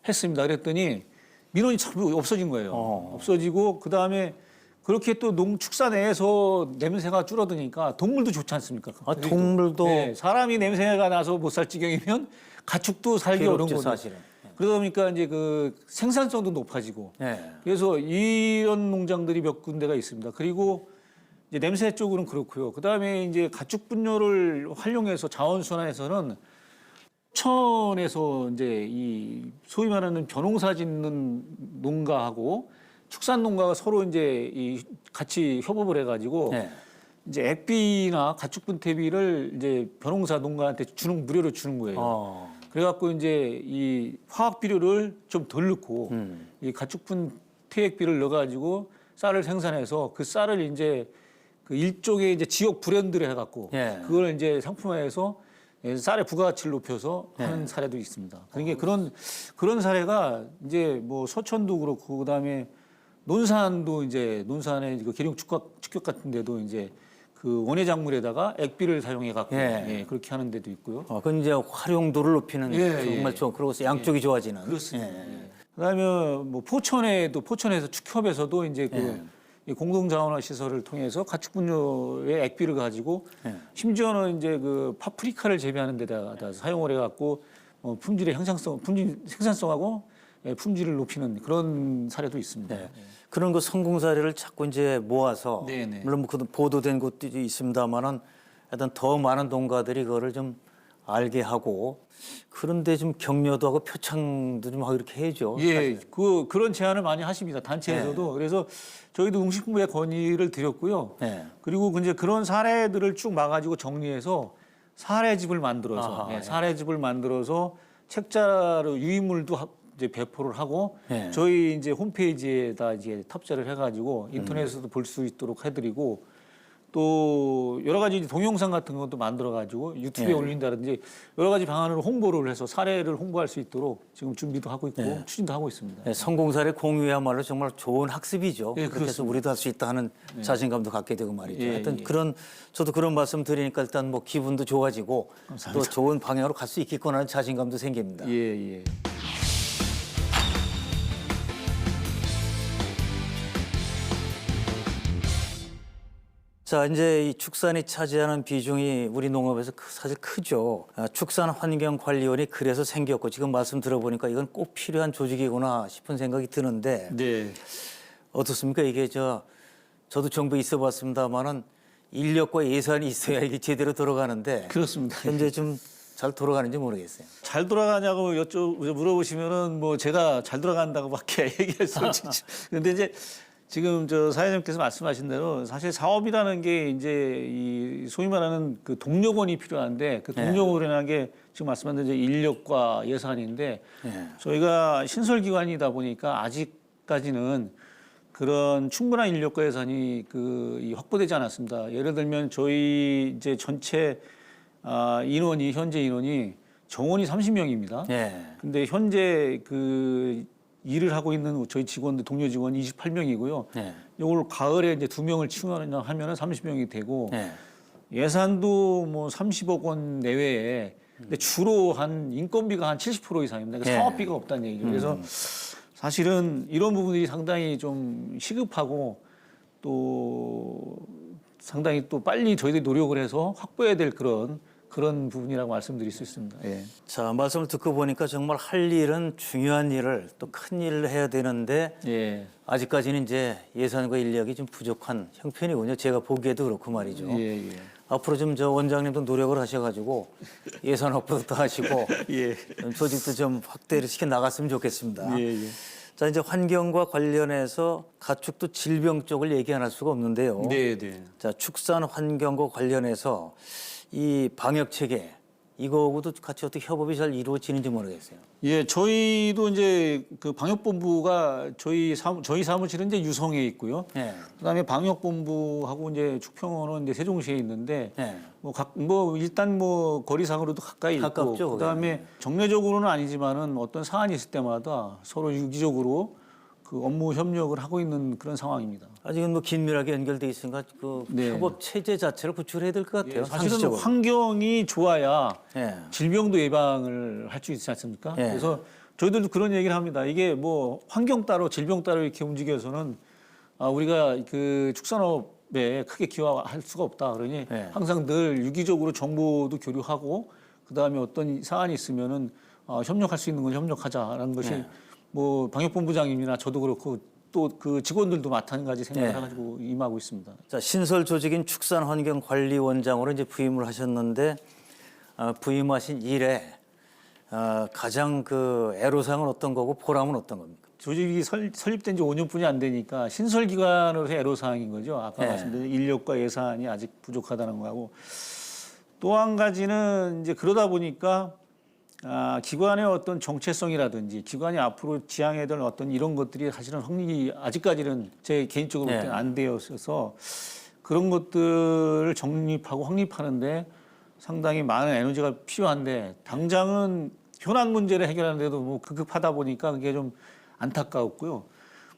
B: 했습니다. 그랬더니 민원이 전부 없어진 거예요. 없어지고 그 다음에 그렇게 또 농축산에서 냄새가 줄어드니까 동물도 좋지 않습니까?
A: 동물도
B: 네, 사람이 냄새가 나서 못 살 지경이면 가축도 살기 어려운
A: 괴롭죠,
B: 거죠.
A: 사실은.
B: 그러다 보니까 이제 그 생산성도 높아지고
A: 예.
B: 그래서 이런 농장들이 몇 군데가 있습니다. 그리고 이제 냄새 쪽으로는 그렇고요. 그다음에 이제 가축 분뇨를 활용해서 자원순환에서는 천에서 이제 이 소위 말하는 벼농사 짓는 농가하고 축산 농가가 서로 이제 이 같이 협업을 해가지고
A: 예.
B: 이제 액비나 가축 분태비를 이제 벼농사 농가한테 무료로 주는 거예요. 그래갖고 이제 이 화학 비료를 좀 덜 넣고 이 가축분 퇴액비를 넣어가지고 쌀을 생산해서 그 쌀을 이제 그 일종의 이제 지역 브랜드를 해갖고 그걸 이제 상품화해서 쌀의 부가가치를 높여서 하는 사례도 있습니다. 그러니까 그런 사례가 이제 뭐 서천도 그렇고 그다음에 논산도 이제 논산의 그 계룡 축격 같은 데도 이제 그 원예 작물에다가 액비를 사용해 갖고 그렇게 하는 데도 있고요.
A: 그건 이제 활용도를 높이는 정말 좋은 그리고 양쪽이 좋아지는.
B: 그렇습니다. 그다음에 뭐 포천에서 축협에서도 이제 이 공동자원화 시설을 통해서 가축 분뇨의 액비를 가지고 심지어는 이제 그 파프리카를 재배하는 데다가 사용을 해갖고 품질 생산성하고 품질을 높이는 그런 사례도 있습니다.
A: 그런 그 성공 사례를 자꾸 이제 모아서 물론 뭐 보도된 곳도 있습니다만은 하여튼 더 많은 농가들이 그거를 좀 알게 하고 그런데 좀 격려도 하고 표창도 좀 하고 이렇게 해야죠.
B: 예, 그런 제안을 많이 하십니다. 단체에서도. 그래서 저희도 응식부에 건의를 드렸고요.
A: 네.
B: 그리고 이제 그런 사례들을 쭉 막아가지고 정리해서 사례집을 만들어서
A: 아하,
B: 사례집을 만들어서 책자로 유인물도 이제 배포를 하고
A: 네.
B: 저희 이제 홈페이지에다 이제 탑재를 해가지고 인터넷에서도 볼 수 있도록 해드리고 또 여러 가지 이제 동영상 같은 것도 만들어가지고 유튜브에
A: 네.
B: 올린다든지 여러 가지 방안으로 홍보를 해서 사례를 홍보할 수 있도록 지금 준비도 하고 있고 추진도 하고 있습니다.
A: 네, 성공 사례 공유야말로 정말 좋은 학습이죠.
B: 예,
A: 그렇게 해서 우리도 할 수 있다 하는 자신감도 갖게 되고 말이죠.
B: 예,
A: 하여튼
B: 예.
A: 저도 그런 말씀 드리니까 일단 뭐 기분도 좋아지고 또 좋은 방향으로 갈 수 있겠구나 하는 자신감도 생깁니다.
B: 예, 예.
A: 자, 이제 이 축산이 차지하는 비중이 우리 농업에서 사실 크죠. 축산환경관리원이 그래서 생겼고 지금 말씀 들어보니까 이건 꼭 필요한 조직이구나 싶은 생각이 드는데
B: 네.
A: 어떻습니까? 이게 저도 정부에 있어봤습니다만은 인력과 예산이 있어야 이게 제대로 돌아가는데
B: 그렇습니다.
A: 현재 좀 잘 돌아가는지 모르겠어요.
B: 잘 돌아가냐고 물어보시면은 뭐 제가 잘 돌아간다고밖에 얘기할 수 없죠. 근데 이제 지금 사회자님께서 말씀하신 대로 사실 사업이라는 게 이제 이 소위 말하는 그 동력원이 필요한데 그 동력원이라는 게 지금 말씀하신 이제 인력과 예산인데 저희가 신설기관이다 보니까 아직까지는 그런 충분한 인력과 예산이 이 확보되지 않았습니다. 예를 들면 저희 이제 전체 현재 인원이 정원이 30명입니다. 근데 현재 일을 하고 있는 저희 직원들, 동료 직원이 28명이고요. 이걸 가을에 이제 2명을 치원하면은 30명이 되고 예산도 뭐 30억 원 내외에 근데 주로 인건비가 한 70% 이상입니다. 그러니까 사업비가 없다는 얘기죠. 그래서 사실은 이런 부분들이 상당히 좀 시급하고 또 상당히 또 빨리 저희들이 노력을 해서 확보해야 될 그런 부분이라고 말씀드릴 수 있습니다. 예.
A: 자, 말씀을 듣고 보니까 정말 할 일은 중요한 일을 또 큰 일을 해야 되는데
B: 예.
A: 아직까지는 이제 예산과 인력이 좀 부족한 형편이군요. 제가 보기에도 그렇고 말이죠.
B: 예.
A: 앞으로 좀 원장님도 노력을 하셔가지고 예산 확보도 더 하시고
B: 예.
A: 조직도 좀 확대를 시켜 나갔으면 좋겠습니다.
B: 예.
A: 자, 이제 환경과 관련해서 가축도 질병 쪽을 얘기 안 할 수가 없는데요.
B: 네.
A: 자, 축산 환경과 관련해서 이 방역 체계 이거하고도 같이 어떻게 협업이 잘 이루어지는지 모르겠어요.
B: 예, 저희도 이제 그 방역본부가 저희 사무실은 이제 유성에 있고요. 그다음에 방역본부하고 이제 축평원은 이제 세종시에 있는데 일단 거리상으로도 가까이
A: 가깝죠,
B: 있고 그다음에 정례적으로는 아니지만은 어떤 사안이 있을 때마다 서로 유기적으로 그 업무 협력을 하고 있는 그런 상황입니다.
A: 아직은 긴밀하게 연결돼 있으니까 협업 체제 자체를 구축해야 될 것 같아요.
B: 사실은
A: 상식적으로.
B: 환경이 좋아야 질병도 예방을 할 수 있지 않습니까? 그래서 저희들도 그런 얘기를 합니다. 이게 환경 따로 질병 따로 이렇게 움직여서는 우리가 그 축산업에 크게 기여할 수가 없다. 그러니 항상 늘 유기적으로 정보도 교류하고 그다음에 어떤 사안이 있으면은 협력할 수 있는 건 협력하자라는 것이 방역본부장님이나 저도 그렇고 또 그 직원들도 마찬가지 생각을 해가지고 임하고 있습니다.
A: 자, 신설 조직인 축산환경관리원장으로 이제 부임을 하셨는데 부임하신 이래 가장 애로사항은 어떤 거고 보람은 어떤 겁니까?
B: 조직이 설립된 지 5년뿐이 안 되니까 신설기관으로서 애로사항인 거죠. 아까 말씀드린 인력과 예산이 아직 부족하다는 거하고 또 한 가지는 이제 그러다 보니까 기관의 어떤 정체성이라든지 기관이 앞으로 지향해야 될 어떤 이런 것들이 사실은 아직까지는 제 개인적으로 볼 때는 안 되어서 그런 것들을 정립하고 확립하는데 상당히 많은 에너지가 필요한데 당장은 현안 문제를 해결하는데도 급급하다 보니까 그게 좀 안타까웠고요.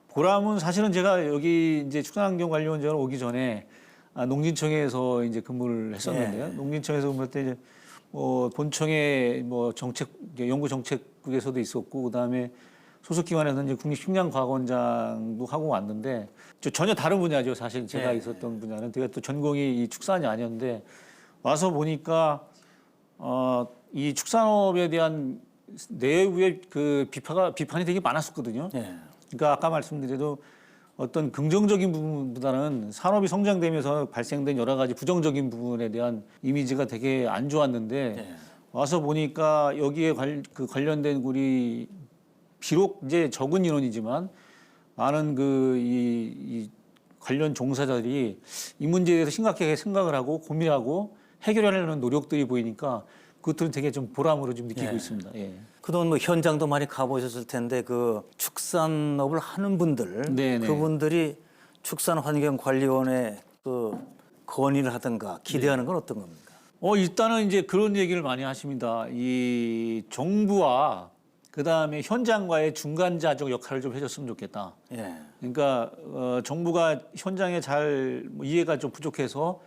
B: 보람은 사실은 제가 여기 이제 축산환경관리원장으로 오기 전에 농진청에서 이제 근무를 했었는데요. 농진청에서 근무할 때 이제 본청의 연구정책국에서도 있었고 그다음에 소속기관에서 이제 국립식량과학원장도 하고 왔는데 전혀 다른 분야죠. 사실 제가 있었던 분야는 제가 또 전공이 이 축산이 아니었는데 와서 보니까 이 축산업에 대한 내부의 비판이 되게 많았었거든요. 그러니까 아까 말씀드려도 어떤 긍정적인 부분보다는 산업이 성장되면서 발생된 여러 가지 부정적인 부분에 대한 이미지가 되게 안 좋았는데 와서 보니까 여기에 관련된 우리 비록 이제 적은 인원이지만 많은 이 관련 종사자들이 이 문제에 대해서 심각하게 생각을 하고 고민하고 해결하려는 노력들이 보이니까 그것들은 되게 좀 보람으로 좀 느끼고 있습니다. 예.
A: 그동안 뭐 현장도 많이 가보셨을 텐데 그 축산업을 하는 분들,
B: 네네.
A: 그분들이 축산환경관리원에 그 건의를 하든가 기대하는 건 어떤 겁니까?
B: 일단은 이제 그런 얘기를 많이 하십니다. 이 정부와 그다음에 현장과의 중간자적 역할을 좀 해줬으면 좋겠다.
A: 예.
B: 그러니까 정부가 현장에 잘 이해가 좀 부족해서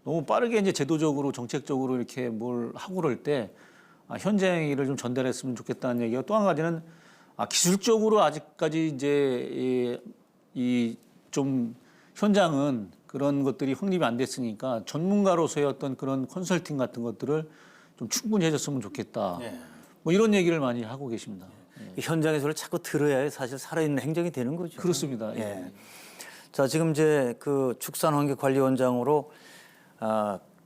B: 너무 빠르게 이제 제도적으로 정책적으로 이렇게 뭘 하고 그럴 때 현장의를 좀 전달했으면 좋겠다는 얘기가 또 한 가지는 기술적으로 아직까지 이제 이 좀 현장은 그런 것들이 확립이 안 됐으니까 전문가로서의 어떤 그런 컨설팅 같은 것들을 좀 충분히 해줬으면 좋겠다.
A: 예.
B: 뭐 이런 얘기를 많이 하고 계십니다.
A: 이 현장에서를 자꾸 들어야 사실 살아있는 행정이 되는 거죠.
B: 그렇습니다.
A: 예. 자, 지금 이제 그 축산환경관리원장으로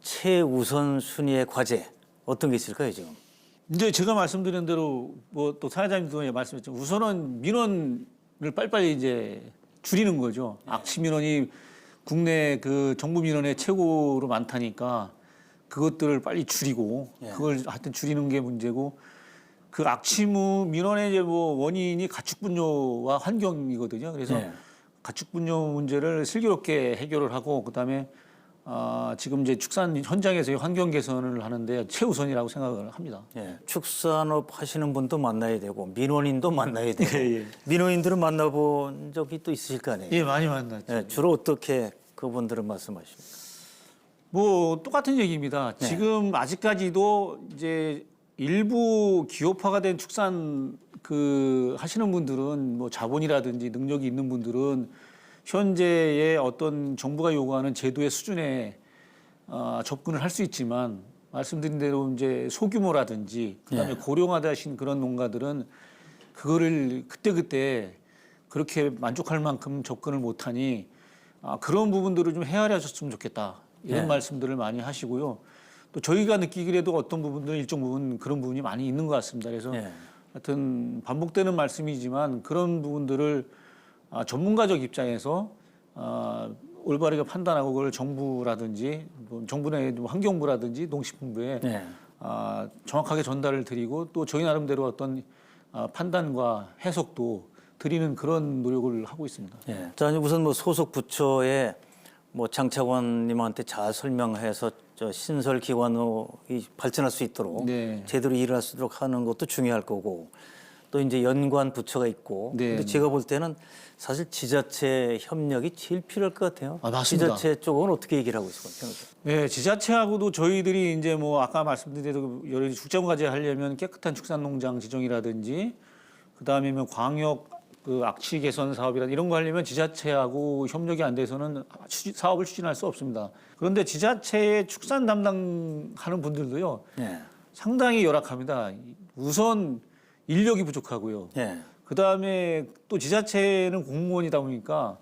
A: 최우선 순위의 과제 어떤 게 있을까요, 지금?
B: 이제 제가 말씀드린 대로 뭐 또 사회자님도 말씀했지만 우선은 민원을 빨리빨리 이제 줄이는 거죠. 악취 민원이 국내 그 정부 민원의 최고로 많다니까 그것들을 빨리 줄이고 그걸 하여튼 줄이는 게 문제고 그 악취 민원의 이제 뭐 원인이 가축분뇨와 환경이거든요. 그래서 가축분뇨 문제를 슬기롭게 해결을 하고 그다음에 지금 이제 축산 현장에서의 환경 개선을 하는데 최우선이라고 생각을 합니다.
A: 예. 축산업 하시는 분도 만나야 되고 민원인도 만나야 되고
B: 예.
A: 민원인들은 만나본 적이 또 있으실 거 아니에요?
B: 예, 많이 만났죠.
A: 예, 주로 어떻게 그분들은 말씀하십니까?
B: 뭐 똑같은 얘기입니다. 지금 아직까지도 이제 일부 기업화가 된 축산 하시는 분들은 뭐 자본이라든지 능력이 있는 분들은 현재의 어떤 정부가 요구하는 제도의 수준에 접근을 할 수 있지만 말씀드린 대로 이제 소규모라든지 그다음에 고령화되신 그런 농가들은 그거를 그때그때 그렇게 만족할 만큼 접근을 못하니 그런 부분들을 좀 헤아려 줬으면 좋겠다 이런 말씀들을 많이 하시고요. 또 저희가 느끼기에도 어떤 부분들은 일정 부분 그런 부분이 많이 있는 것 같습니다. 그래서 하여튼 반복되는 말씀이지만 그런 부분들을 전문가적 입장에서 올바르게 판단하고 그걸 정부라든지 정부의 환경부라든지 농식품부에 정확하게 전달을 드리고 또 저희 나름대로 어떤 판단과 해석도 드리는 그런 노력을 하고 있습니다.
A: 예. 자, 우선 뭐 소속 부처에 뭐 장차관님한테 잘 설명해서 저 신설 기관이 발전할 수 있도록 제대로 일을 할 수 있도록 하는 것도 중요할 거고 또 이제 연관 부처가 있고 근데 제가 볼 때는 사실 지자체 협력이 제일 필요할 것 같아요.
B: 맞습니다.
A: 지자체 쪽은 어떻게 얘기를 하고 있을까요?
B: 네, 지자체하고도 저희들이 이제 뭐 아까 말씀드린 대로 여러 가지 축산과제 하려면 깨끗한 축산농장 지정이라든지 그다음에 뭐 광역 악취 개선 사업이라 이런 거 하려면 지자체하고 협력이 안 돼서는 사업을 추진할 수 없습니다. 그런데 지자체의 축산 담당하는 분들도요. 상당히 열악합니다. 우선 인력이 부족하고요. 그다음에 또 지자체는 공무원이다 보니까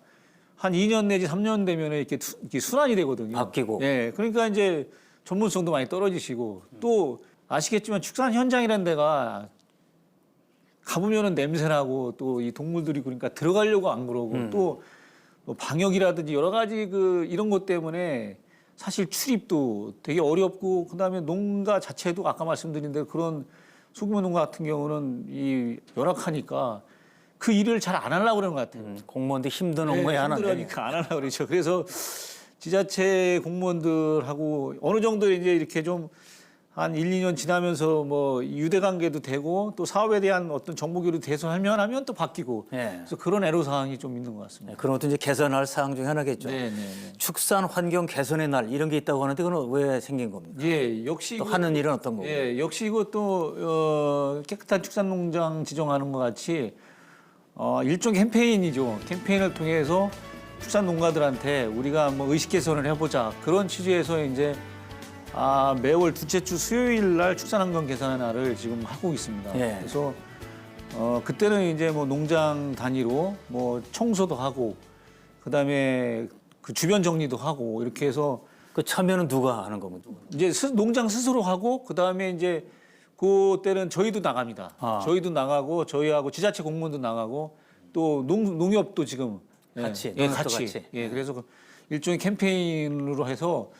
B: 한 2년 내지 3년 되면 이렇게 순환이 되거든요.
A: 바뀌고.
B: 예. 그러니까 이제 전문성도 많이 떨어지시고 또 아시겠지만 축산 현장이라는 데가 가보면은 냄새나고 또 이 동물들이 그러니까 들어가려고 안 그러고 또 뭐 방역이라든지 여러 가지 이런 것 때문에 사실 출입도 되게 어렵고 그다음에 농가 자체도 아까 말씀드린 대로 그런 소규모 농가 같은 경우는 이 열악하니까 그 일을 잘 안 하려고 그러는 것 같아요.
A: 공무원들 힘든 업무에 하나
B: 힘들어하니까 안 하려고 그러죠. 그래서 지자체 공무원들하고 어느 정도 이제 이렇게 좀 한 1, 2년 지나면서 뭐 유대 관계도 되고 또 사업에 대한 어떤 정보 교류 개선하면 하면 또 바뀌고 그래서 그런 애로 사항이 좀 있는 것 같습니다.
A: 그런 것도 이제 개선할 사항 중에 하나겠죠. 축산 환경 개선의 날 이런 게 있다고 하는데 그건 왜 생긴 겁니까?
B: 예, 역시
A: 또 하는 일은 어떤 거고?
B: 예, 역시 이것도 깨끗한 축산농장 지정하는 것 같이 일종의 캠페인이죠. 캠페인을 통해서 축산 농가들한테 우리가 뭐 의식 개선을 해보자 그런 취지에서 이제 매월 둘째 주 수요일 날 축산환경 개선의 날을 지금 하고 있습니다. 그래서 그때는 이제 뭐 농장 단위로 뭐 청소도 하고 그다음에 그 주변 정리도 하고 이렇게 해서
A: 그 참여는 누가 하는 겁니까?
B: 이제 농장 스스로 하고 그다음에 이제 그때는 저희도 나갑니다. 저희도 나가고 저희하고 지자체 공무원도 나가고 또 농협도 지금
A: 같이,
B: 예,
A: 농협도
B: 같이.
A: 같이.
B: 예, 그래서 그 일종의 캠페인으로 해서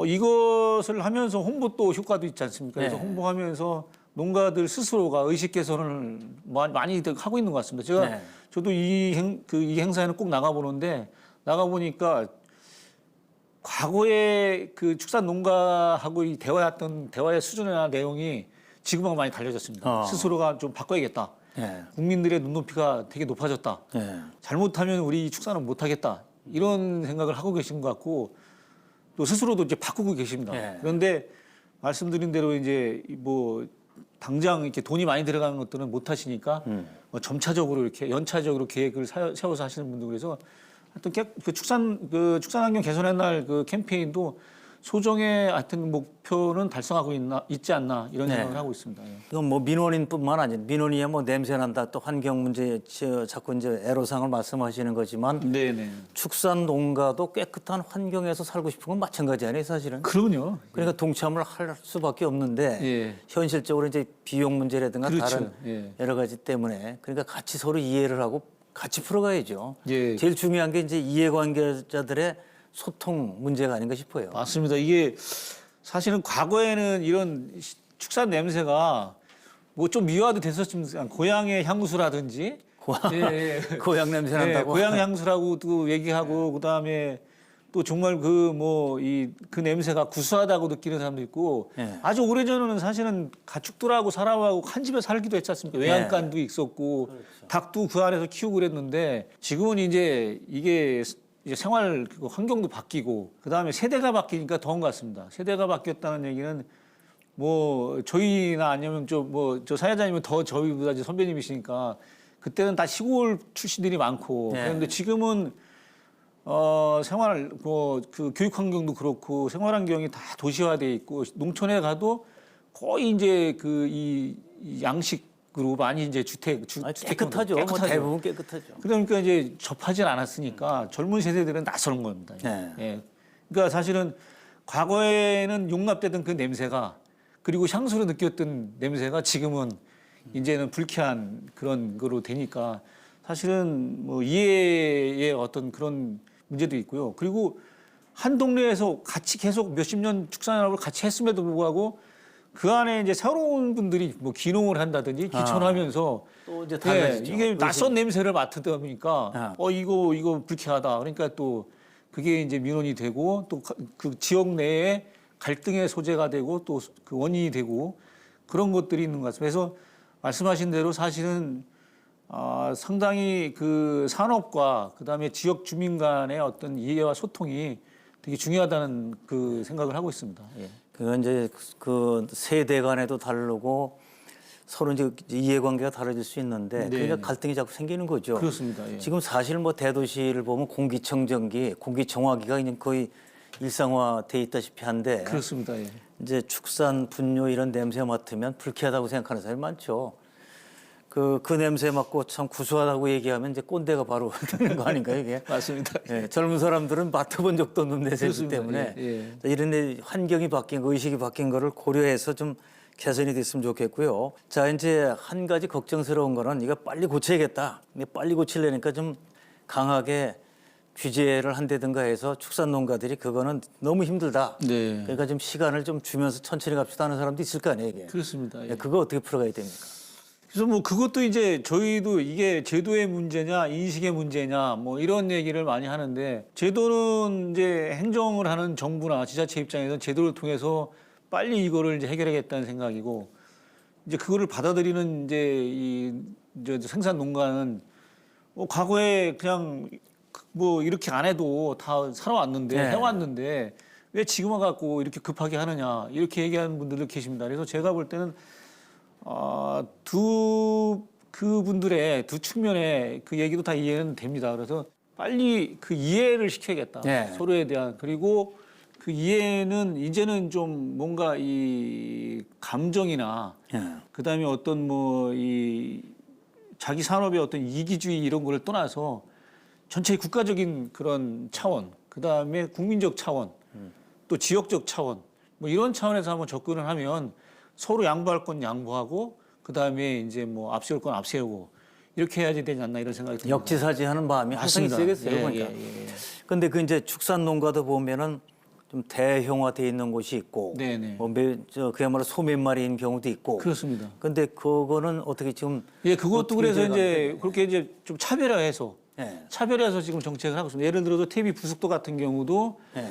B: 이것을 하면서 홍보 또 효과도 있지 않습니까? 그래서
A: 네.
B: 홍보하면서 농가들 스스로가 의식 개선을 많이 하고 있는 것 같습니다. 제가
A: 네.
B: 저도 이 행사에는 꼭 나가 보는데 나가 보니까 과거에 그 축산 농가하고 이 대화의 수준이나 내용이 지금하고 많이 달라졌습니다. 스스로가 좀 바꿔야겠다.
A: 예.
B: 국민들의 눈높이가 되게 높아졌다.
A: 예.
B: 잘못하면 우리 축산은 못하겠다. 이런 생각을 하고 계신 것 같고 또 스스로도 이제 바꾸고 계십니다.
A: 예.
B: 그런데 말씀드린 대로 이제 뭐 당장 이렇게 돈이 많이 들어가는 것들은 못 하시니까 뭐 점차적으로 이렇게 연차적으로 계획을 세워서 하시는 분들 그래서 하여튼 그 축산환경 개선의 날 그 캠페인도 소정의 하여튼 목표는 달성하고 있지 않나 이런
A: 네.
B: 생각을 하고 있습니다. 예.
A: 이건 뭐 민원인뿐만 아니라 민원이야 뭐 냄새 난다 또 환경 문제 자꾸 이제 애로사항을 말씀하시는 거지만
B: 네네.
A: 축산 농가도 깨끗한 환경에서 살고 싶은 건 마찬가지 아니에요 사실은.
B: 그럼요.
A: 그러니까 동참을 할 수밖에 없는데
B: 예.
A: 현실적으로 이제 비용 문제라든가
B: 그렇죠.
A: 다른
B: 예.
A: 여러 가지 때문에 그러니까 같이 서로 이해를 하고 같이 풀어가야죠.
B: 예.
A: 제일 중요한 게 이제 이해관계자들의 소통 문제가 아닌가 싶어요.
B: 맞습니다. 이게 사실은 과거에는 이런 축산 냄새가 뭐 좀 미화도 됐었지만 고향의 향수라든지 예, 예.
A: 고향 냄새
B: 네,
A: 난다고.
B: 고향 향수라고도 얘기하고 그다음에 또 정말 그 냄새가 구수하다고 느끼는 사람도 있고
A: 네.
B: 아주 오래전에는 사실은 가축들하고 사람하고 한 집에 살기도 했지 않습니까? 외양간도 있었고 닭도 그 안에서 키우고 그랬는데 지금은 이제 이게 생활 환경도 바뀌고 그다음에 세대가 바뀌니까 더운 것 같습니다. 세대가 바뀌었다는 얘기는 뭐 저희나 아니면 저 사회자님은 더 저희보다 이제 선배님이시니까 그때는 다 시골 출신들이 많고
A: 네.
B: 그런데 지금은 생활 그 교육 환경도 그렇고 생활 환경이 다 도시화돼 있고 농촌에 가도 거의 이제 이 양식으로 많이 이제
A: 깨끗하죠. 뭐 대부분 깨끗하죠.
B: 그러니까 이제 접하진 않았으니까 젊은 세대들은 낯선 겁니다.
A: 네.
B: 예. 그러니까 사실은 과거에는 용납되던 그 냄새가 그리고 향수로 느꼈던 냄새가 지금은 이제는 불쾌한 그런 거로 되니까 사실은 뭐 이해의 어떤 그런 문제도 있고요. 그리고 한 동네에서 같이 계속 몇십 년 축산업을 같이 했음에도 불구하고 그 안에 이제 새로운 분들이 뭐 귀농을 한다든지 귀촌하면서
A: 또 이제 달라지죠.
B: 이게 낯선 냄새를 맡다 보니까 이거 불쾌하다. 그러니까 또 그게 이제 민원이 되고 또 그 지역 내에 갈등의 소재가 되고 또 그 원인이 되고 그런 것들이 있는 것 같습니다. 그래서 말씀하신 대로 사실은 상당히 그 산업과 그다음에 지역 주민 간의 어떤 이해와 소통이 되게 중요하다는 그 생각을 하고 있습니다. 예.
A: 그건 이제 그 세대 간에도 다르고 서로 이제 이해관계가 달라질 수 있는데 그러니까 갈등이 자꾸 생기는 거죠.
B: 그렇습니다. 예.
A: 지금 사실 뭐 대도시를 보면 공기청정기, 공기정화기가 그냥 거의 일상화돼 있다시피 한데
B: 그렇습니다. 예.
A: 이제 축산 분뇨 이런 냄새 맡으면 불쾌하다고 생각하는 사람이 많죠. 그 냄새 맡고 참 구수하다고 얘기하면 이제 꼰대가 바로 되는 거 아닌가요, 이게?
B: 맞습니다.
A: 예, 젊은 사람들은 맡아본 적도 없는 냄새이기 때문에
B: 예.
A: 이런 환경이 바뀐 거, 의식이 바뀐 거를 고려해서 좀 개선이 됐으면 좋겠고요. 자, 이제 한 가지 걱정스러운 거는 이거 빨리 고쳐야겠다. 이게 빨리 고치려니까 좀 강하게 규제를 한다든가 해서 축산농가들이 그거는 너무 힘들다.
B: 네.
A: 그러니까 좀 시간을 좀 주면서 천천히 갑시다 하는 사람도 있을 거 아니에요, 이게.
B: 그렇습니다. 예.
A: 그거 어떻게 풀어가야 됩니까?
B: 그래서 뭐 그것도 이제 저희도 이게 제도의 문제냐 인식의 문제냐 뭐 이런 얘기를 많이 하는데 제도는 이제 행정을 하는 정부나 지자체 입장에서 제도를 통해서 빨리 이거를 이제 해결하겠다는 생각이고 이제 그거를 받아들이는 이제 생산 농가는 뭐 과거에 그냥 뭐 이렇게 안 해도 다 살아왔는데
A: 네.
B: 해왔는데 왜 지금 와갖고 이렇게 급하게 하느냐 이렇게 얘기하는 분들도 계십니다. 그래서 제가 볼 때는 그분들의 두 측면의 그 얘기도 다 이해는 됩니다. 그래서 빨리 그 이해를 시켜야겠다.
A: 네.
B: 서로에 대한. 그리고 그 이해는 이제는 좀 뭔가 이 감정이나 그다음에 어떤 뭐 이 자기 산업의 어떤 이기주의 이런 거를 떠나서 전체 국가적인 그런 차원, 그다음에 국민적 차원, 또 지역적 차원 뭐 이런 차원에서 한번 접근을 하면 서로 양보할 건 양보하고 그다음에 이제 뭐 앞세울 건 앞세우고 이렇게 해야지 되지 않나 이런 생각이 듭니다.
A: 역지사지하는 마음이 항상
B: 맞습니다.
A: 있어야겠어요.
B: 예,
A: 그러니까.
B: 예.
A: 근데 그 이제 축산 농가도 보면은 좀 대형화돼 있는 곳이 있고,
B: 네네.
A: 그야말로 소 몇 마리인 경우도 있고.
B: 그렇습니다.
A: 근데 그거는 어떻게 지금
B: 예, 그것도
A: 어떻게
B: 그래서
A: 돼가는데?
B: 이제 그렇게 이제 좀 차별화해서
A: 예.
B: 지금 정책을 하고 있습니다. 예를 들어서 태비 부숙도 같은 경우도
A: 예.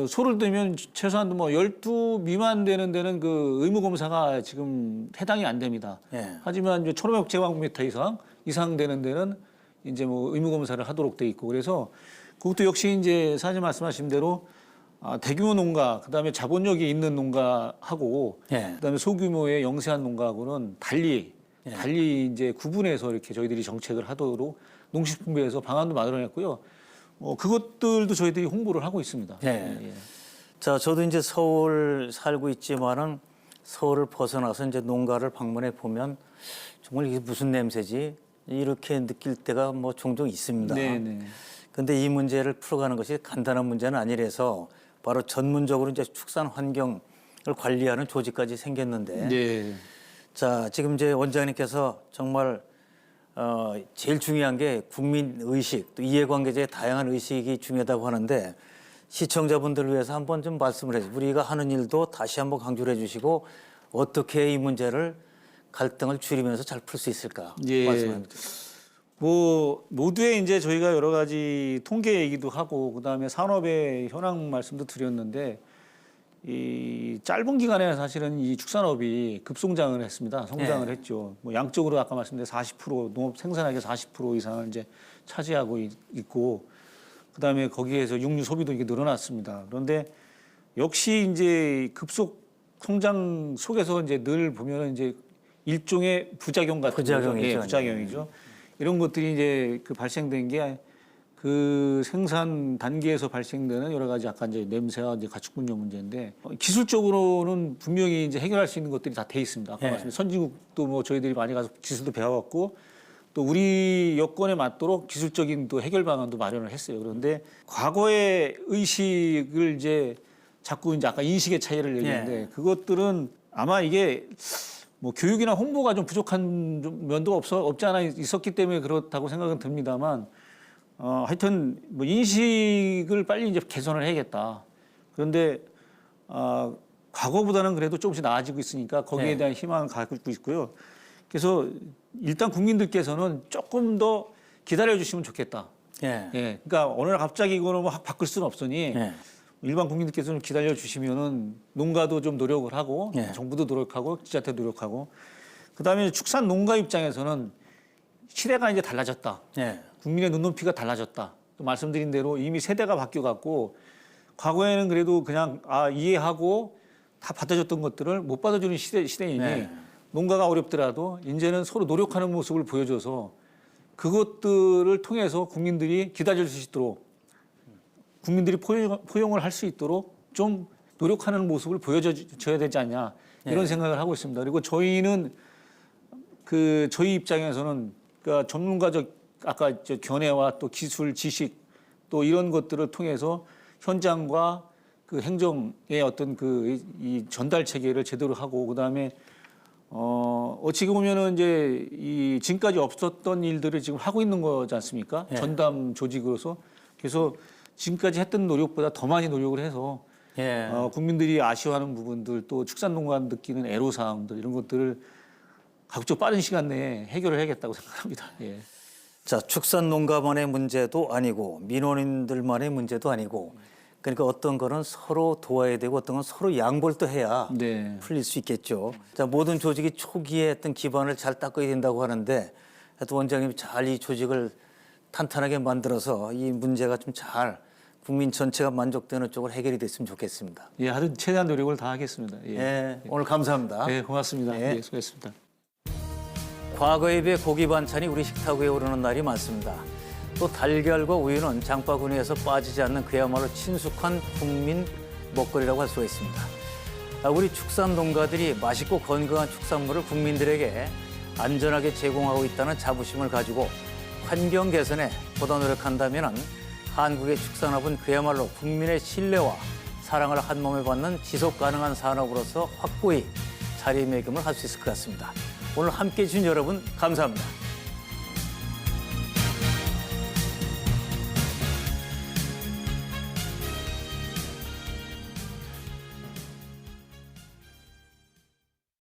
B: 소를 들면 최소한 뭐 12 미만 되는 데는 그 의무 검사가 지금 해당이 안 됩니다.
A: 예.
B: 하지만 이제 1,500제곱미터 이상 되는 데는 이제 뭐 의무 검사를 하도록 돼 있고 그래서 그것도 역시 이제 사장님 말씀하신 대로 대규모 농가 그다음에 자본력이 있는 농가하고
A: 예.
B: 그다음에 소규모의 영세한 농가하고는 달리 이제 구분해서 이렇게 저희들이 정책을 하도록 농식품부에서 방안도 마련했고요. 그것들도 저희들이 홍보를 하고 있습니다.
A: 예. 자, 저도 이제 서울 살고 있지만은 서울을 벗어나서 이제 농가를 방문해 보면 정말 이게 무슨 냄새지? 이렇게 느낄 때가 뭐 종종 있습니다.
B: 네네.
A: 근데 이 문제를 풀어가는 것이 간단한 문제는 아니라서 바로 전문적으로 이제 축산 환경을 관리하는 조직까지 생겼는데.
B: 네.
A: 자, 지금 이제 원장님께서 정말 제일 중요한 게 국민 의식, 또 이해관계자의 다양한 의식이 중요하다고 하는데 시청자분들을 위해서 한번 좀 말씀을 해주세요. 우리가 하는 일도 다시 한번 강조를 해주시고 어떻게 이 문제를 갈등을 줄이면서 잘 풀 수 있을까
B: 예.
A: 말씀해 주세요.
B: 뭐 모두에 이제 저희가 여러 가지 통계 얘기도 하고 그다음에 산업의 현황 말씀도 드렸는데 이 짧은 기간에 사실은 이 축산업이 급성장을 했습니다. 성장을 했죠. 뭐 양적으로 아까 말씀드린 40% 농업 생산액의 40% 이상을 이제 차지하고 있고 그다음에 거기에서 육류 소비도 이게 늘어났습니다. 그런데 역시 이제 급속 성장 속에서 이제 늘 보면은 이제 일종의 부작용 같은
A: 부작용이죠.
B: 거죠. 부작용이죠. 이런 것들이 이제 그 발생된 게 그 생산 단계에서 발생되는 여러 가지 아까 이제 냄새와 이제 가축 분뇨 문제인데 기술적으로는 분명히 이제 해결할 수 있는 것들이 다 돼 있습니다. 아까 말씀드린 선진국도 뭐 저희들이 많이 가서 기술도 배워왔고 또 우리 여건에 맞도록 기술적인 또 해결 방안도 마련을 했어요. 그런데 과거의 의식을 이제 자꾸 이제 아까 인식의 차이를 얘기했는데 그것들은 아마 이게 뭐 교육이나 홍보가 좀 부족한 면도 없지 않아 있었기 때문에 그렇다고 생각은 듭니다만 하여튼 뭐 인식을 빨리 이제 개선을 해야겠다. 그런데 과거보다는 그래도 조금씩 나아지고 있으니까 거기에 대한 희망을 갖고 있고요. 그래서 일단 국민들께서는 조금 더 기다려 주시면 좋겠다. 예. 그러니까 어느 날 갑자기 이거는 뭐 확 바꿀 수는 없으니 일반 국민들께서는 기다려 주시면은 농가도 좀 노력을 하고 정부도 노력하고 지자체 노력하고 그다음에 축산 농가 입장에서는 시대가 이제 달라졌다. 국민의 눈높이가 달라졌다. 또 말씀드린 대로 이미 세대가 바뀌어 갖고 과거에는 그래도 그냥 이해하고 다 받아줬던 것들을 못 받아주는 시대이니 농가가 어렵더라도 이제는 서로 노력하는 모습을 보여줘서 그것들을 통해서 국민들이 기다릴 수 있도록 국민들이 포용을 할 수 있도록 좀 노력하는 모습을 보여줘야 되지 않냐 이런 생각을 하고 있습니다. 그리고 저희는 저희 입장에서는 그러니까 전문가적 아까 견해와 또 기술 지식 또 이런 것들을 통해서 현장과 그 행정의 어떤 이 전달 체계를 제대로 하고 그다음에 어찌 보면은 이제 이 지금까지 없었던 일들을 지금 하고 있는 거지 않습니까? 전담 조직으로서 그래서 지금까지 했던 노력보다 더 많이 노력을 해서 국민들이 아쉬워하는 부분들 또 축산농가 느끼는 애로사항들 이런 것들을 가급적 빠른 시간 내에 해결을 해야겠다고 생각합니다.
A: 자, 축산농가만의 문제도 아니고 민원인들만의 문제도 아니고 그러니까 어떤 거는 서로 도와야 되고 어떤 건 서로 양보를 또 해야 풀릴 수 있겠죠. 자, 모든 조직이 초기에 어떤 기반을 잘 닦아야 된다고 하는데 하여튼 원장님이 잘 이 조직을 탄탄하게 만들어서 이 문제가 좀 잘 국민 전체가 만족되는 쪽으로 해결이 됐으면 좋겠습니다.
B: 하여튼 최대한 노력을 다하겠습니다.
A: 오늘 감사합니다.
B: 고맙습니다. 수고했습니다.
A: 과거에 비해 고기 반찬이 우리 식탁 위에 오르는 날이 많습니다. 또 달걀과 우유는 장바구니에서 빠지지 않는 그야말로 친숙한 국민 먹거리라고 할 수가 있습니다. 우리 축산 농가들이 맛있고 건강한 축산물을 국민들에게 안전하게 제공하고 있다는 자부심을 가지고 환경 개선에 보다 노력한다면 한국의 축산업은 그야말로 국민의 신뢰와 사랑을 한 몸에 받는 지속 가능한 산업으로서 확고히 자리매김을 할 수 있을 것 같습니다. 오늘 함께해 주신 여러분 감사합니다.